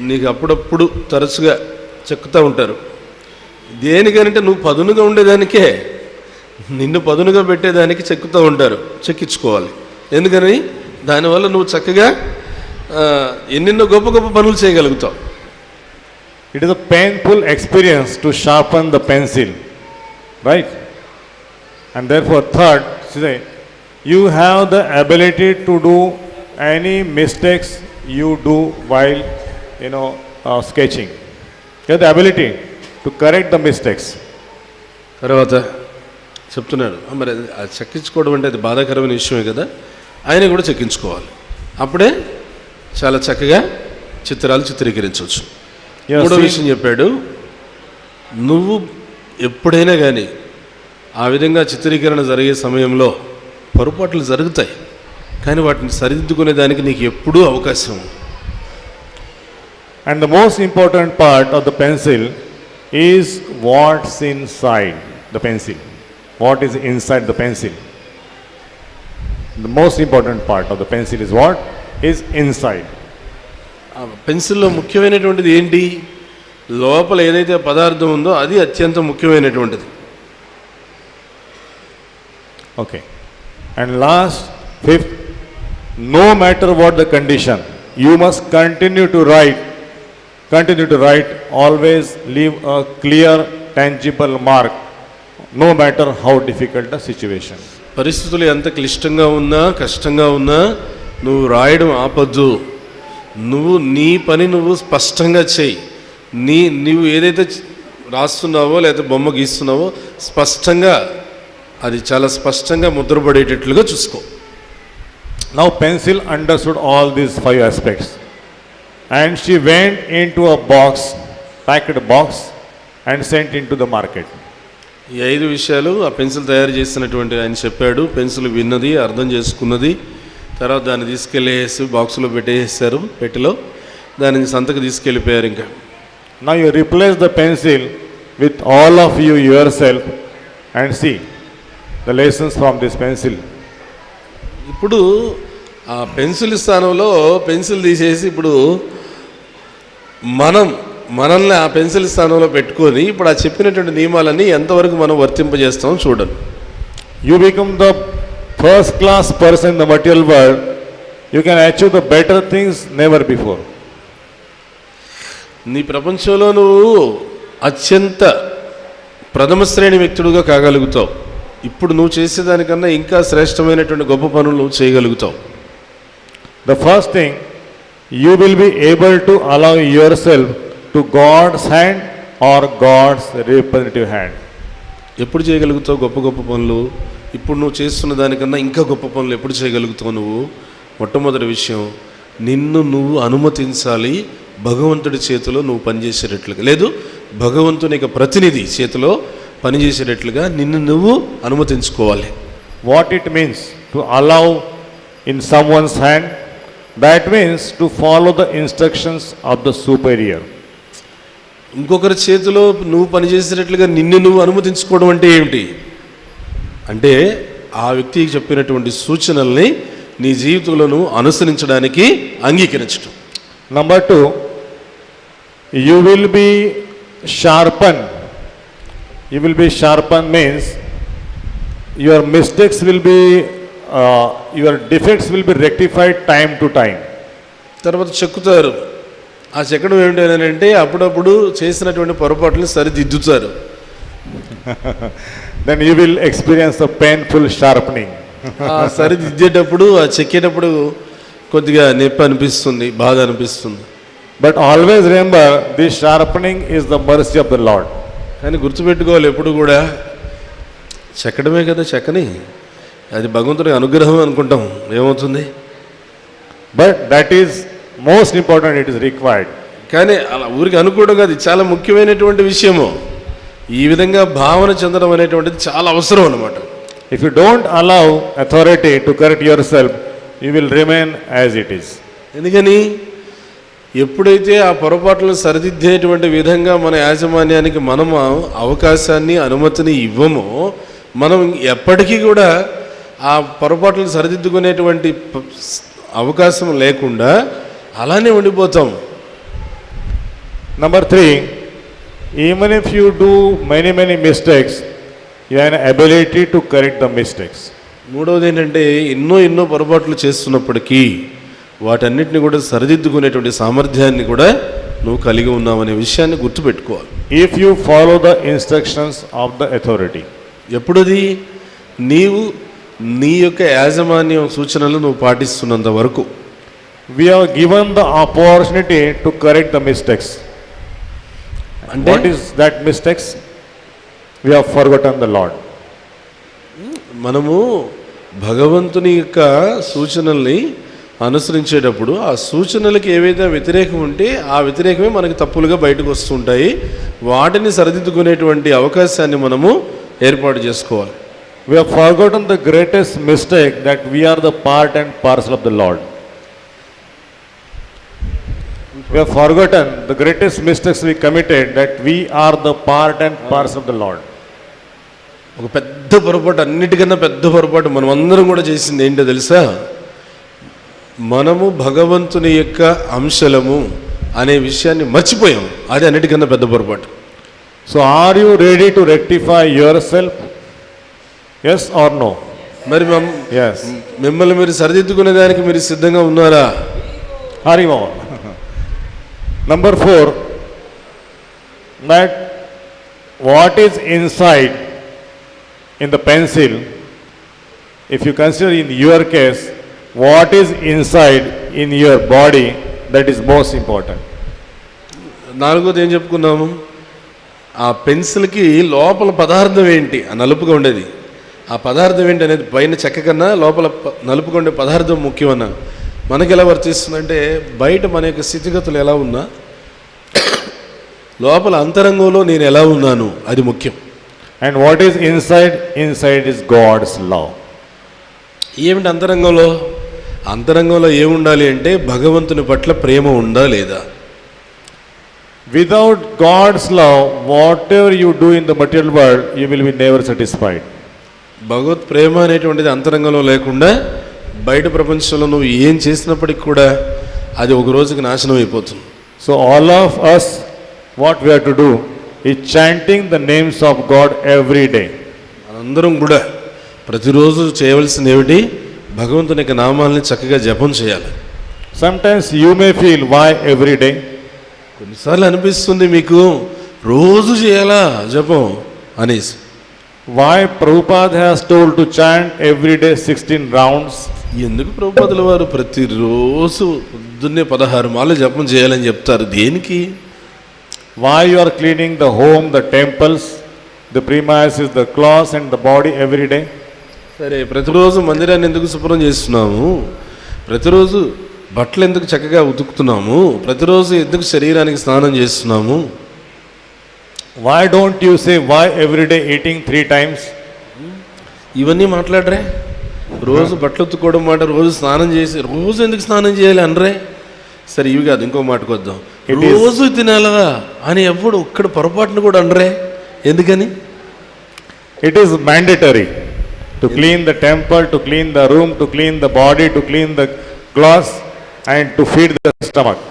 నీకు అప్పుడప్పుడు తరచుగా చెక్కుతూ ఉంటారు. దేనికనంటే నువ్వు పదునుగా ఉండేదానికే, నిన్ను పదునుగా పెట్టేదానికి చెక్కుతూ ఉంటారు, చెక్కించుకోవాలి. ఎందుకని? దానివల్ల నువ్వు చక్కగా ఎన్నెన్నో గొప్ప గొప్ప పనులు చేయగలుగుతావు. It is a painful experience to sharpen the pencil, right? And therefore, third, you have the ability to do any mistakes you do while sketching. You have the ability to correct the mistakes. తర్వాత చెప్తున్నాడు, మరి అది చెక్కించుకోవడం అంటే అది బాధాకరమైన విషయమే కదా, ఆయన కూడా చెక్కించుకోవాలి. అప్పుడే చాలా చక్కగా చిత్రాలు చిత్రీకరించవచ్చు. మూడో విషయం చెప్పాడు, నువ్వు ఎప్పుడైనా కానీ ఆ విధంగా చిత్రీకరణ జరిగే సమయంలో పొరపాట్లు జరుగుతాయి, కానీ వాటిని సరిదిద్దుకునే దానికి నీకు ఎప్పుడూ అవకాశం. And the most important part of the pencil is what's inside the pencil. What is inside the pencil? The most important part of the pencil is what is inside. పెన్సిల్లో ముఖ్యమైనటువంటిది ఏంటి? లోపల ఏదైతే పదార్థం ఉందో అది అత్యంత ముఖ్యమైనటువంటిది. Okay. And last, fifth, no matter what the condition, you must continue to write, always leave a clear, tangible mark, no matter how difficult the situation. పరిస్థితులు ఎంత క్లిష్టంగా ఉన్నా, కష్టంగా ఉన్నా నువ్వు రాయడం ఆపద్దు. నువ్వు నీ పని నువ్వు స్పష్టంగా చేయి. నీవు ఏదైతే రాస్తున్నావో లేదా బొమ్మ గీస్తున్నావో స్పష్టంగా, అది చాలా స్పష్టంగా ముద్రపడేటట్లుగా చూసుకో. Now pencil understood all these 5 aspects, and she went into a box, packed box, and sent into the market. ఈ 5 విషయాలు ఆ పెన్సిల్ తయారు చేసినటువంటి ఆయన చెప్పాడు. పెన్సిల్ విన్నది, అర్థం చేసుకున్నది, తర్వాత దాన్ని తీసుకెళ్ళేసి బాక్సులో పెట్టేసారు, పెట్టెలో దానిని సంతకు తీసుకెళ్ళిపోయారు. ఇంకా Now you replace the pencil with all of you yourself and see the lessons from this pencil. ఇప్పుడు ఆ పెన్సిల్ స్థానంలో పెన్సిల్ తీసేసి ఇప్పుడు మనల్ని ఆ పెన్సిల్ స్థానంలో పెట్టుకొని ఇప్పుడు ఆ చెప్పినటువంటి నియమాలన్నీ ఎంతవరకు మనం వర్తింపజేస్తాం చూడండి. You become the first class person in the material world. You can achieve the better things never before. నీ ప్రపంచంలో నువ్వు అత్యంత ప్రథమ శ్రేణి వ్యక్తుడుగా కాగలుగుతావు. ఇప్పుడు నువ్వు చేసేదానికన్నా ఇంకా శ్రేష్టమైనటువంటి గొప్ప పనులు నువ్వు చేయగలుగుతావు. The first thing, you will be able to allow yourself to God's hand or God's representative hand. ఎప్పుడు చేయగలుగుతావు గొప్ప గొప్ప పనులు? ఇప్పుడు నువ్వు చేస్తున్న దానికన్నా ఇంకా గొప్ప పనులు ఎప్పుడు చేయగలుగుతావు నువ్వు? మొట్టమొదటి విషయం, నిన్ను నువ్వు అనుమతించాలి భగవంతుడి చేతిలో నువ్వు పనిచేసేటట్లుగా, లేదు భగవంతుని యొక్క ప్రతినిధి చేతిలో పనిచేసేటట్లుగా నిన్ను నువ్వు అనుమతించుకోవాలి. What it means to allow in someone's hand? That means to follow the instructions of the superior. ఇంకొకరి చేతిలో నువ్వు పనిచేసేటట్లుగా నిన్ను నువ్వు అనుమతించుకోవడం అంటే ఏమిటి అంటే ఆ వ్యక్తికి చెప్పినటువంటి సూచనల్ని నీ జీవితంలో నువ్వు అనుసరించడానికి అంగీకరించడం. Number 2, you will be sharpened. You will be sharpened means your mistakes will be, your defects will be rectified time to time. తర్వాత చెక్కుతారు. ఆ చెక్కడం ఏమిటంటే అప్పుడప్పుడు చేసినటువంటి పొరపాట్లను సరిదిద్దుతారు. Then you will experience a painful sharpening. సరిదిద్దేటప్పుడు ఆ చెక్కేటప్పుడు కొద్దిగా నొప్పి అనిపిస్తుంది, బాధ అనిపిస్తుంది. But always remember, this sharpening is the mercy of the Lord. కానీ గుర్తుపెట్టుకోవాలి, ఎప్పుడు కూడా చెక్కడమే కదా చెక్కని, అది భగవంతుడి అనుగ్రహం అనుకుంటాం, ఏమవుతుంది? But that is most important, it is required. కానీ అలా ఊరికి అనుకోవడం కాదు, చాలా ముఖ్యమైనటువంటి విషయము. ఈ విధంగా భావన చెందడం అనేటువంటిది చాలా అవసరం అన్నమాట. If you don't allow authority to correct yourself, you will remain as it is. ఎందుకని ఎప్పుడైతే ఆ పొరపాట్లను సరిదిద్దేటువంటి విధంగా మన యాజమాన్యానికి మనం అవకాశాన్ని అనుమతిని ఇవ్వమో, మనం ఎప్పటికీ కూడా ఆ పొరపాట్లను సరిదిద్దుకునేటువంటి అవకాశం లేకుండా అలానే ఉండిపోతాం. Number 3, even if you do many mistakes, you have an ability to correct the mistakes. మూడవది ఏంటంటే ఎన్నో పొరపాట్లు చేస్తున్నప్పటికీ వాటన్నిటిని కూడా సరిదిద్దుకునేటువంటి సామర్థ్యాన్ని కూడా నువ్వు కలిగి ఉన్నావనే విషయాన్ని గుర్తుపెట్టుకోవాలి. If you follow the instructions of the authority. ఎప్పుడది నీవు నీ యొక్క యాజమాన్యం సూచనలు నువ్వు పాటిస్తున్నంత వరకు. We have given the opportunity to correct the mistakes. And what is that mistakes? We have forgotten the Lord. మనము భగవంతుని యొక్క సూచనల్ని అనుసరించేటప్పుడు ఆ సూచనలకి ఏవైతే వ్యతిరేకం ఉంటే ఆ వ్యతిరేకమే మనకి తప్పులుగా బయటకు వస్తుంటాయి. వాటిని సరిదిద్దుకునేటువంటి అవకాశాన్ని మనము ఏర్పాటు చేసుకోవాలి. We have forgotten the greatest mistake, that we are the part and parcel of the Lord. We have forgotten the greatest mistakes we committed, that we are the part and parcel of the Lord. ఒక పెద్ద పొరపాటు, అన్నిటికన్నా పెద్ద పొరపాటు మనం అందరం కూడా చేసింది ఏంటో తెలుసా? మనము భగవంతుని యొక్క అంశలము అనే విషయాన్ని మర్చిపోయాం. అది అన్నిటికన్నా పెద్ద పొరపాటు. So are you ready to rectify yourself? Yes or no? మరి Yes. మిమ్మల్ని మీరు సరిదిద్దుకునే దానికి మీరు సిద్ధంగా ఉన్నారా? Hari Om. Number 4, that what is inside in the pencil, if you consider in your case, what is inside in your body, that is most important. నాలుగోది ఏం చెప్పుకున్నాము? ఆ పెన్సిల్కి లోపల పదార్థం ఏంటి? ఆ నలుపుగా ఉండేది ఆ పదార్థం ఏంటి అనేది పైన చెక్క కన్నా లోపల నలుపుగా ఉండే పదార్థం ముఖ్యమన్నా. మనకి ఎలా వర్తిస్తుందంటే బయట మన యొక్క స్థితిగతులు ఎలా ఉన్నా లోపల అంతరంగంలో నేను ఎలా ఉన్నాను అది ముఖ్యం. And what is inside? Inside is God's love. ఏమిటి అంతరంగంలో? అంతరంగంలో ఏముండాలి అంటే భగవంతుని పట్ల ప్రేమ ఉందా లేదా? Without God's love, whatever you do in the material world, you will be never satisfied. భగవత్ ప్రేమ అనేటువంటిది అంతరంగంలో లేకుండా బయట ప్రపంచంలో నువ్వు ఏం చేసినప్పటికి కూడా అది ఒక రోజుకి నాశనం అయిపోతుంది. So all of us, what we have to do is chanting the names of God every day. మనందరం కూడా ప్రతిరోజు చేయవలసింది ఏమిటి? భగవంతుని యొక్క నామాలని చక్కగా జపం చేయాలి. Sometimes you may feel, why every day? కొన్నిసార్లు అనిపిస్తుంది మీకు రోజు చేయాలా జపం అనేసి. Why Prabhupada has told to chant every day 16 rounds? ఎందుకు ప్రభుపాదుల వారు ప్రతిరోజు పొద్దున్నే 16 మార్లు జపం చేయాలని చెప్తారు? దేనికి? Why you are cleaning the home, the temples, the premises, the clothes and the body every day? సరే, ప్రతిరోజు మందిరాన్ని ఎందుకు శుభ్రం చేస్తున్నాము? ప్రతిరోజు బట్టలు ఎందుకు చక్కగా ఉతుకుతున్నాము? ప్రతిరోజు ఎందుకు శరీరానికి స్నానం చేస్తున్నాము? Why don't you say, why every day eating 3 times? ఇవన్నీ మాట్లాడరే. రోజు బట్టలు ఉతుక్కోవడం మాట, రోజు స్నానం చేసి రోజు ఎందుకు స్నానం చేయాలి అనరే. సరే, ఇవి కాదు, ఇంకో మాటకొద్దాం. రోజు తినాలా అని ఎప్పుడు ఒక్కడ పొరపాటును కూడా అనరే. ఎందుకని? It is mandatory to clean the temple, to clean the room, to clean the body, to clean the clothes and to feed the stomach.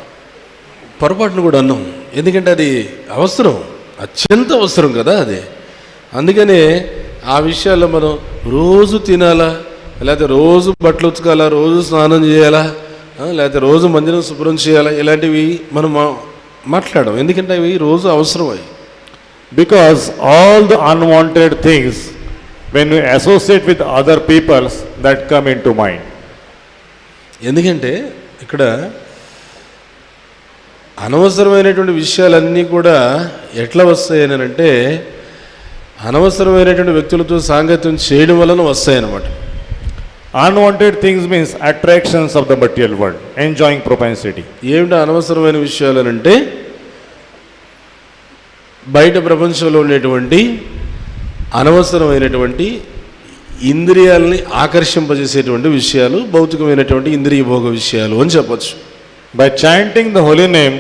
పొరపాటును కూడా అన్నాం. ఎందుకంటే అది అవసరం, అత్యంత అవసరం కదా అది. అందుకనే ఆ విషయాల్లో మనం రోజు తినాలా, లేకపోతే రోజు బట్టలు ఉతకాలా, రోజు స్నానం చేయాలా, లేకపోతే రోజు మందిరం శుభ్రం చేయాలా, ఇలాంటివి మనం మాట్లాడడం. ఎందుకంటే అవి రోజు అవసరం. అవి because all the unwanted things, when we associate with other peoples, that come into mind. ఎందుకంటే ఇక్కడ అనవసరమైనటువంటి విషయాలన్నీ కూడా ఎట్లా వస్తాయి అని అంటే, అనవసరమైనటువంటి వ్యక్తులతో సాంగత్యం చేయడం వలన వస్తాయన్నమాట. Unwanted things means attractions of the material world, enjoying propensity. ఏమిటో అనవసరమైన విషయాలు అని అంటే, బయట ప్రపంచంలో ఉండేటువంటి అనవసరమైనటువంటి ఇంద్రియాలని ఆకర్షింపజేసేటువంటి విషయాలు, భౌతికమైనటువంటి ఇంద్రియ భోగ విషయాలు అని చెప్పచ్చు. By chanting the holy name,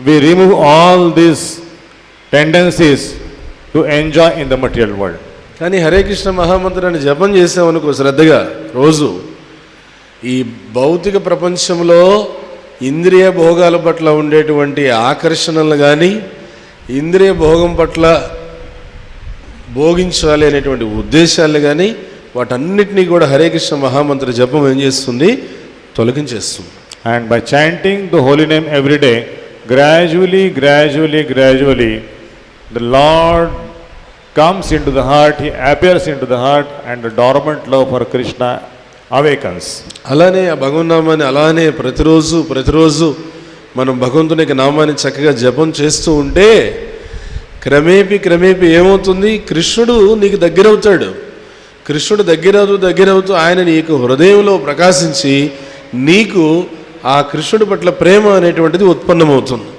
we remove all these tendencies to enjoy in the material world. కానీ హరే కృష్ణ మహామంత్రాన్ని జపం చేసామనుకో శ్రద్ధగా రోజు, ఈ భౌతిక ప్రపంచంలో ఇంద్రియ భోగాల పట్ల ఉండేటువంటి ఆకర్షణలు కానీ, ఇంద్రియ భోగం పట్ల భోగించాలి అనేటువంటి ఉద్దేశాలు కానీ, వాటన్నిటినీ కూడా హరే కృష్ణ మహామంత్ర జపం ఏం చేస్తుంది? తొలగించేస్తుంది. And by chanting the holy name every day, gradually, the Lord comes into the heart, He appears into the heart, and the dormant love for Krishna awakens. అలానే ఆ భగవన్నామాన్ని అలానే ప్రతిరోజు మనం భగవంతుని యొక్క నామాన్ని చక్కగా జపం చేస్తూ ఉంటే క్రమేపీ ఏమవుతుంది? కృష్ణుడు నీకు దగ్గరవుతాడు. కృష్ణుడు దగ్గరవుతూ ఆయన నీకు హృదయంలో ప్రకాశించి నీకు ఆ కృష్ణుడి పట్ల ప్రేమ అనేటువంటిది ఉత్పన్నమవుతుంది.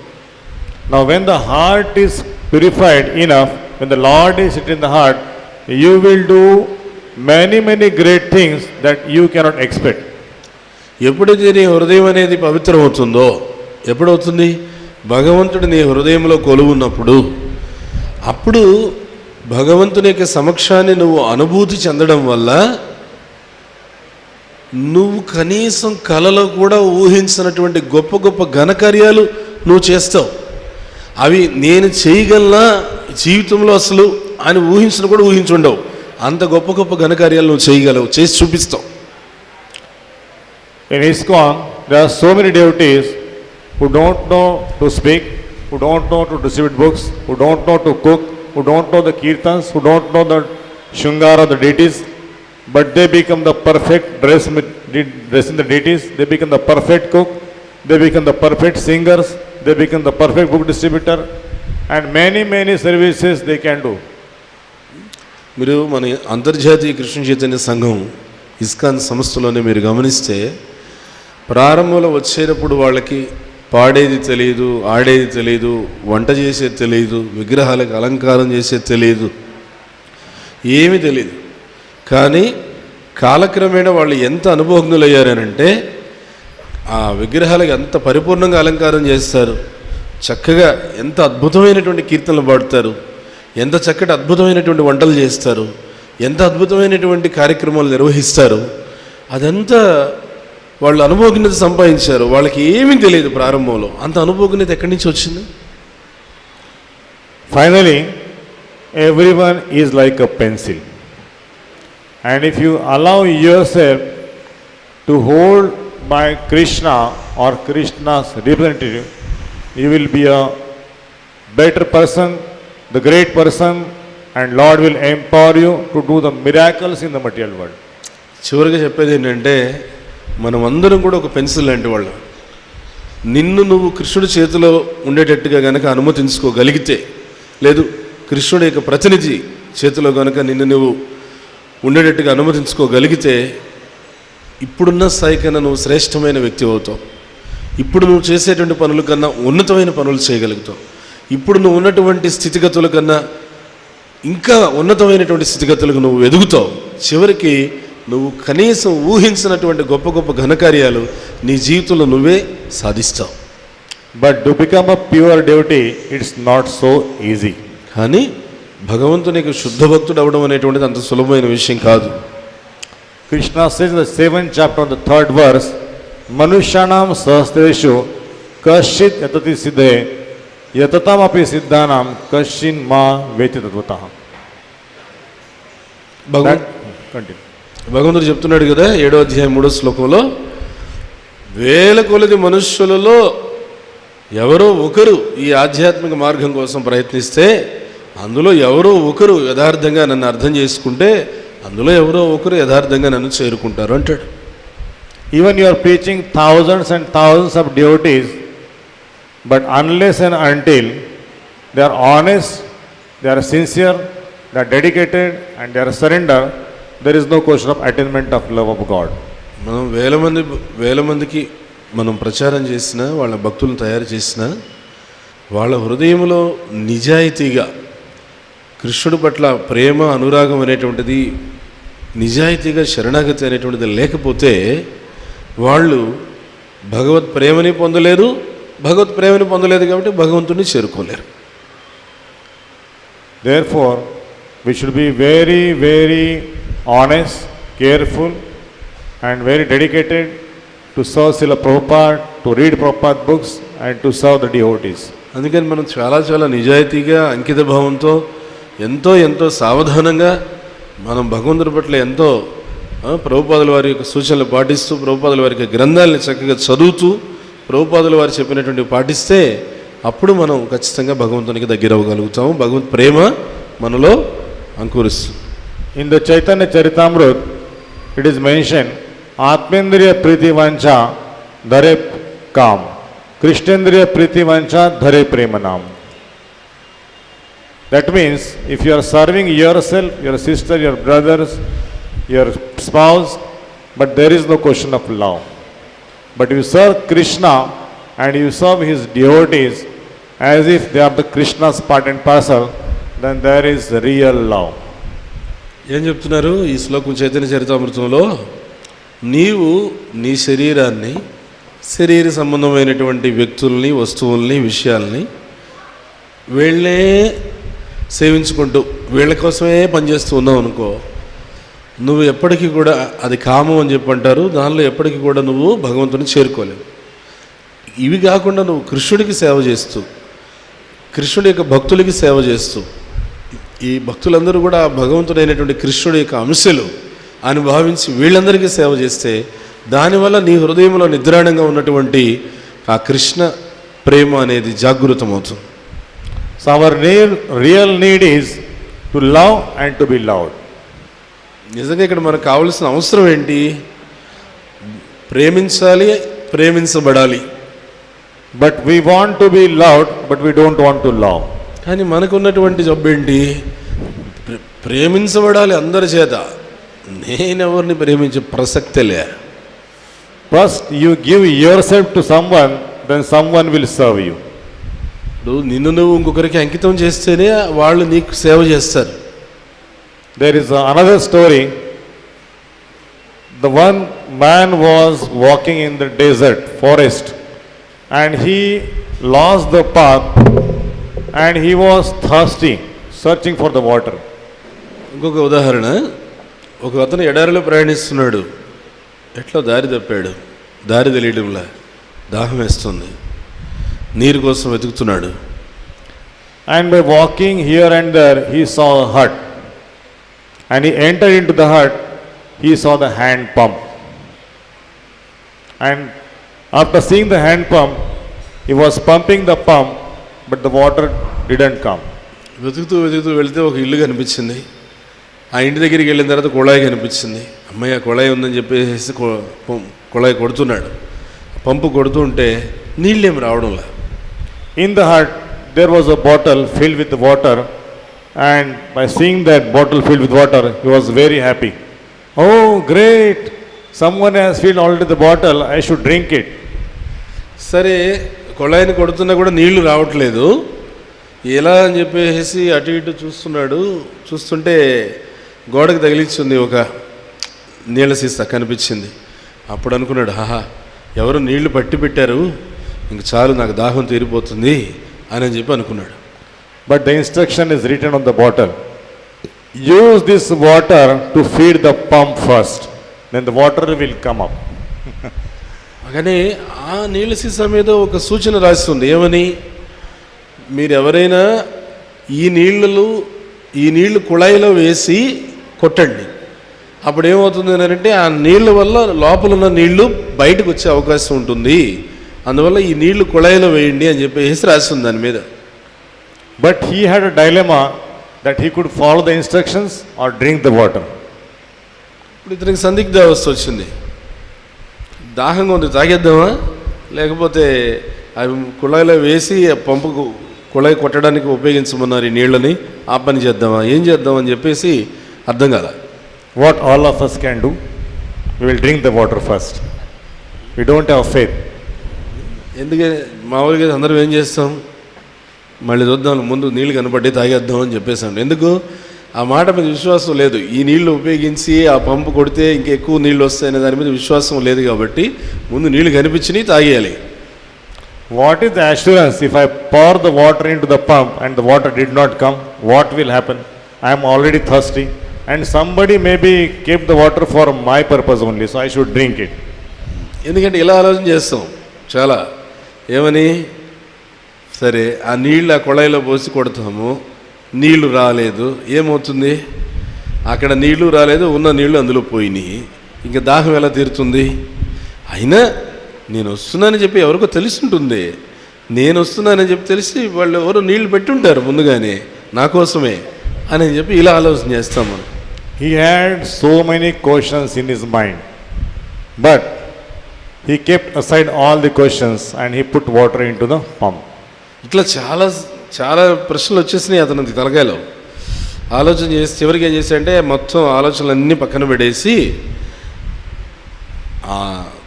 Now when the heart is purified enough, when the Lord is sitting in the heart, you will do many great things that you cannot expect. ఎప్పుడైతే నీ హృదయం అనేది పవిత్రమవుతుందో, ఎప్పుడవుతుంది? భగవంతుడు నీ హృదయంలో కొలువున్నప్పుడు, అప్పుడు భగవంతుని యొక్క సమక్షాన్ని నువ్వు అనుభూతి చెందడం వల్ల నువ్వు కనీసం కలలో కూడా ఊహించినటువంటి గొప్ప ఘనకార్యాలు నువ్వు చేస్తావు. అవి నేను చేయగలనా జీవితంలో అసలు అని ఊహించుండవు. అంత గొప్ప ఘనకార్యాలు నువ్వు చేయగలవు, చేసి చూపిస్తావు. In ISKCON, there are so many devotees who don't know to speak, who don't know to distribute books, who don't know to cook, who don't know the kirtans, who don't know the shungara of the deities, but they become the perfect dress in the deities, they become the perfect cook, they become the perfect singers, they become the perfect book distributor, and many services they can do. మీరు మన అంతర్జాతీయ కృష్ణ చైతన్య సంఘం ISKCON సంస్థలోనే మీరు గమనిస్తే, ప్రారంభంలో వచ్చేటప్పుడు వాళ్ళకి పాడేది తెలియదు, ఆడేది తెలియదు, వంట చేసేది తెలియదు, విగ్రహాలకు అలంకారం చేసేది తెలియదు, ఏమీ తెలియదు. కానీ కాలక్రమేణా వాళ్ళు ఎంత అనుభవజ్ఞులయ్యారనంటే, ఆ విగ్రహాలకు ఎంత పరిపూర్ణంగా అలంకారం చేస్తారు, చక్కగా ఎంత అద్భుతమైనటువంటి కీర్తనలు పాడుతారు, ఎంత చక్కటి అద్భుతమైనటువంటి వంటలు చేస్తారు, ఎంత అద్భుతమైనటువంటి కార్యక్రమాలు నిర్వహిస్తారు. అదంతా వాళ్ళు అనుభవజ్ఞత సంపాదించారు. వాళ్ళకి ఏమీ తెలియదు ప్రారంభంలో. అంత అనుభవజ్ఞత ఎక్కడి నుంచి వచ్చింది? Finally, everyone is like a pencil. And if you allow yourself to hold by Krishna or Krishna's representative, you will be a better person, the great person, and Lord will empower you to do the miracles in the material world. చివరిగా చెప్పేది ఏంటంటే, మనం అందరం కూడా ఒక pencil లాంటి వాళ్ళం. నిన్ను నువ్వు కృష్ణుడి చేతిలో ఉండేటట్టుగా గనక అనుమతించుకోగలిగితే, లేదు కృష్ణుడి యొక్క ప్రతినిధి చేతిలో గనక నిన్ను నువ్వు ఉండేటట్టుగా అనుమతించుకోగలిగితే, ఇప్పుడున్న స్థాయి కన్నా నువ్వు శ్రేష్టమైన వ్యక్తి అవుతావు. ఇప్పుడు నువ్వు చేసేటువంటి పనుల కన్నా ఉన్నతమైన పనులు చేయగలుగుతావు. ఇప్పుడు నువ్వు ఉన్నటువంటి స్థితిగతుల కన్నా ఇంకా ఉన్నతమైనటువంటి స్థితిగతులకు నువ్వు ఎదుగుతావు. చివరికి నువ్వు కనీసం ఊహించినటువంటి గొప్ప గొప్ప ఘనకార్యాలు నీ జీవితంలో నువ్వే సాధిస్తావు. But to become a pure devotee, it's not so easy. కానీ భగవంతునికి శుద్ధ భక్తుడు అవడం అనేటువంటిది అంత సులభమైన విషయం కాదు. Krishna says in the 7th chapter on the 3rd verse, Manushanam sahastreshu kashit yatati siddhe yatatam api siddhanam kashin ma veti tatvataha. Continue. భగవంతుడు చెప్తున్నాడు కదా 7వ అధ్యాయం 3వ శ్లోకంలో, వేల కొలది మనుష్యులలో ఎవరో ఒకరు ఈ ఆధ్యాత్మిక మార్గం కోసం ప్రయత్నిస్తే, అందులో ఎవరో ఒకరు యథార్థంగా నన్ను అర్థం చేసుకుంటే, అందులో ఎవరో ఒకరు యథార్థంగా నన్ను చేరుకుంటారు అంటాడు. Even you are preaching thousands and thousands of devotees, but unless and until they are honest, they are sincere, they are dedicated and they are surrender, there is no question of attainment of love of God. మనం వేల మందికి మనం ప్రచారం చేసినా, వాళ్ళ భక్తులను తయారు చేసినా, వాళ్ళ హృదయంలో నిజాయితీగా కృష్ణుడి పట్ల ప్రేమ అనురాగం అనేటువంటిది, నిజాయితీగా శరణాగతి అనేటువంటిది లేకపోతే వాళ్ళు భగవత్ ప్రేమని పొందలేరు. భగవత్ ప్రేమని పొందలేదు కాబట్టి భగవంతుడిని చేరుకోలేరు. Therefore, we should be very, very honest, careful and very dedicated to serve Srila Prabhupada, to read Prabhupada books and to serve the devotees. అందుకని మనం చాలా నిజాయితీగా, అంకిత భావంతో, ఎంతో సావధానంగా మనం భగవంతుడి పట్ల ఎంతో ప్రభుపాదుల వారి యొక్క సూచనలు పాటిస్తూ, ప్రభుపాదుల వారి యొక్క గ్రంథాలని చక్కగా చదువుతూ, ప్రభుపాదుల వారు చెప్పినటువంటి పాటిస్తే అప్పుడు మనం ఖచ్చితంగా భగవంతునికి దగ్గర అవ్వగలుగుతాము. భగవంత్ ప్రేమ మనలో అంకురిస్తుంది. In the Chaitanya Charitamrita, it is mentioned, Atmendriya Priti Vancha Dhare Kam, Krishnendriya Priti Vancha Dhare Premanam. That means, if you are serving yourself, your sister, your brothers, your spouse, but there is no question of love. But you serve Krishna and you serve his devotees as if they are the Krishna's part and parcel, then there is real love. ఏం చెప్తున్నారు ఈ శ్లోకం చైతన్య చరితామృతంలో? నీవు నీ శరీరాన్ని, శరీర సంబంధమైనటువంటి వ్యక్తుల్ని, వస్తువుల్ని, విషయాల్ని వీళ్ళే సేవించుకుంటూ వీళ్ళ కోసమే పనిచేస్తూ ఉన్నావు అనుకో, నువ్వు ఎప్పటికీ కూడా, అది కామం అని చెప్పంటారు, దానిలో ఎప్పటికీ కూడా నువ్వు భగవంతుని చేరుకోలేవు. ఇవి కాకుండా నువ్వు కృష్ణుడికి సేవ చేస్తూ, కృష్ణుడి యొక్క భక్తులకి సేవ చేస్తూ, ఈ భక్తులందరూ కూడా భగవంతుడైనటువంటి కృష్ణుడి యొక్క అంశలు అని భావించి వీళ్ళందరికీ సేవ చేస్తే, దానివల్ల నీ హృదయంలో నిద్రాణంగా ఉన్నటువంటి ఆ కృష్ణ ప్రేమ అనేది జాగృతమవుతుంది. So our real need is to love and to be loved. నిజంగా ఇక్కడ మనకు కావాల్సిన అవసరం ఏంటి? ప్రేమించాలి, ప్రేమించబడాలి. But we want to be loved, but we don't want to love. కానీ మనకున్నటువంటి జబ్బు ఏంటి? ప్రేమించబడాలి అందరి చేత, నేనెవరిని ప్రేమించే ప్రసక్తే. First you give yourself to someone, then someone will serve you. నిన్ను నువ్వు ఇంకొకరికి అంకితం చేస్తేనే వాళ్ళు నీకు సేవ చేస్తారు. There is another story. The one man was walking in the desert forest and he lost the path and he was thirsty, searching for the water. ఇంకొక ఉదాహరణ, ఒక అతను ఎడారిలో ప్రయాణిస్తున్నాడు, ఎట్లా దారి తప్పాడు, దారి తెలియడంలా, దాహం వేస్తుంది, నీరు కోసం వెతుకుతున్నాడు. And by walking here and there, he saw a hut. And he entered into the hut, he saw the hand pump. And after seeing the hand pump, he was pumping the pump, but the water didn't come. వెతుకుతూ వెతుకుతూ వెళితే ఒక ఇల్లు కనిపించింది. ఆ ఇంటి దగ్గరికి వెళ్ళిన తర్వాత కుళాయి కనిపించింది. అమ్మయ్య కుళాయి ఉందని చెప్పేసి కుళాయి కొడుతున్నాడు. పంపు కొడుతూ ఉంటే నీళ్ళేం రావడంలా. In the hut, there was a bottle filled with water, and by seeing that bottle filled with water, he was very happy. Oh, great! Someone has filled already the bottle, I should drink it. సరే, కుళాయిని కొడుతున్నా కూడా నీళ్లు రావట్లేదు. ఎలా అని చెప్పేసి అటు ఇటు చూస్తున్నాడు. చూస్తుంటే గోడకు తగిలించింది ఒక నీళ్ళ సీసా కనిపించింది. అప్పుడు అనుకున్నాడు, ఆహా, ఎవరు నీళ్లు పట్టి పెట్టారు, ఇంక చాలు నాకు దాహం తీరిపోతుంది అని చెప్పి అనుకున్నాడు. But the instruction is written on the bottle. Use this water to feed the pump first, then the water will come up. కానీ ఆ నీళ్ళ సీసా మీద ఒక సూచన రాస్తుంది. ఏమని? మీరు ఎవరైనా ఈ నీళ్లు కుళాయిలో వేసి కొట్టండి. అప్పుడు ఏమవుతుంది అంటే ఆ నీళ్ళ వల్ల లోపల ఉన్న నీళ్లు బయటకు వచ్చే అవకాశం ఉంటుంది. అందువల్ల ఈ నీళ్లు కుళాయిలో వేయండి అని చెప్పేసి రాస్తుంది దాని మీద. But he had a dilemma that he could follow the instructions or drink the water. ఇప్పుడు ఇతనికి సందిగ్ధ అవస్థ వచ్చింది. దాహంగా ఉంది, తాగేద్దామా, లేకపోతే అవి కుళాయిలో వేసి పంపుకు కుళాయి కొట్టడానికి ఉపయోగించమన్నారు ఈ నీళ్ళని, ఆ పని చేద్దామా, ఏం చేద్దాం అని చెప్పేసి అర్థం కాల. What all of us can do, we will drink the water first. We don't have faith. ఎందుకంటే మామూలుగా అందరం ఏం చేస్తాం, మళ్ళీ చూద్దాం, ముందు నీళ్ళు కనపడి తాగేద్దాం అని చెప్పేసాం. ఎందుకు? ఆ మాట మీద విశ్వాసం లేదు. ఈ నీళ్లు ఉపయోగించి ఆ పంపు కొడితే ఇంకెక్కువ నీళ్ళు వస్తాయనే దాని మీద విశ్వాసం లేదు కాబట్టి ముందు నీళ్ళు కనిపించినాయి, తాగేయాలి. What is the assurance if I pour the water into the pump and the water did not come? What will happen? I am already thirsty and somebody maybe kept the water for my purpose only, so I should drink it. ఎందుకంటే ఇలా ఆలోచన చేస్తాం చాలా. ఏమని? సరే, ఆ నీళ్ళు ఆ కుళాయిలో పోసి కొడతాము, నీళ్లు రాలేదు, ఏమవుతుంది? అక్కడ నీళ్లు రాలేదు, ఉన్న నీళ్లు అందులో పోయినాయి, ఇంకా దాహం ఎలా తీరుతుంది? అయినా నేను వస్తున్నానని చెప్పి ఎవరికో తెలుసుంటుంది. నేను వస్తున్నానని చెప్పి తెలిసి వాళ్ళు ఎవరో నీళ్లు పెట్టుంటారు ముందుగానే నా కోసమే అని చెప్పి ఇలా ఆలోచన చేస్తాం మనం. He had so many questions in his mind, but he kept aside all the questions and he put water into the pump. ఇట్లా చాలా చాలా ప్రశ్నలు వచ్చేసినాయి అతనికి తలకాయలో. ఆలోచన చేసి చివరికి ఏం చేశాడంటే మొత్తం ఆలోచనలన్నీ పక్కన పెడేసి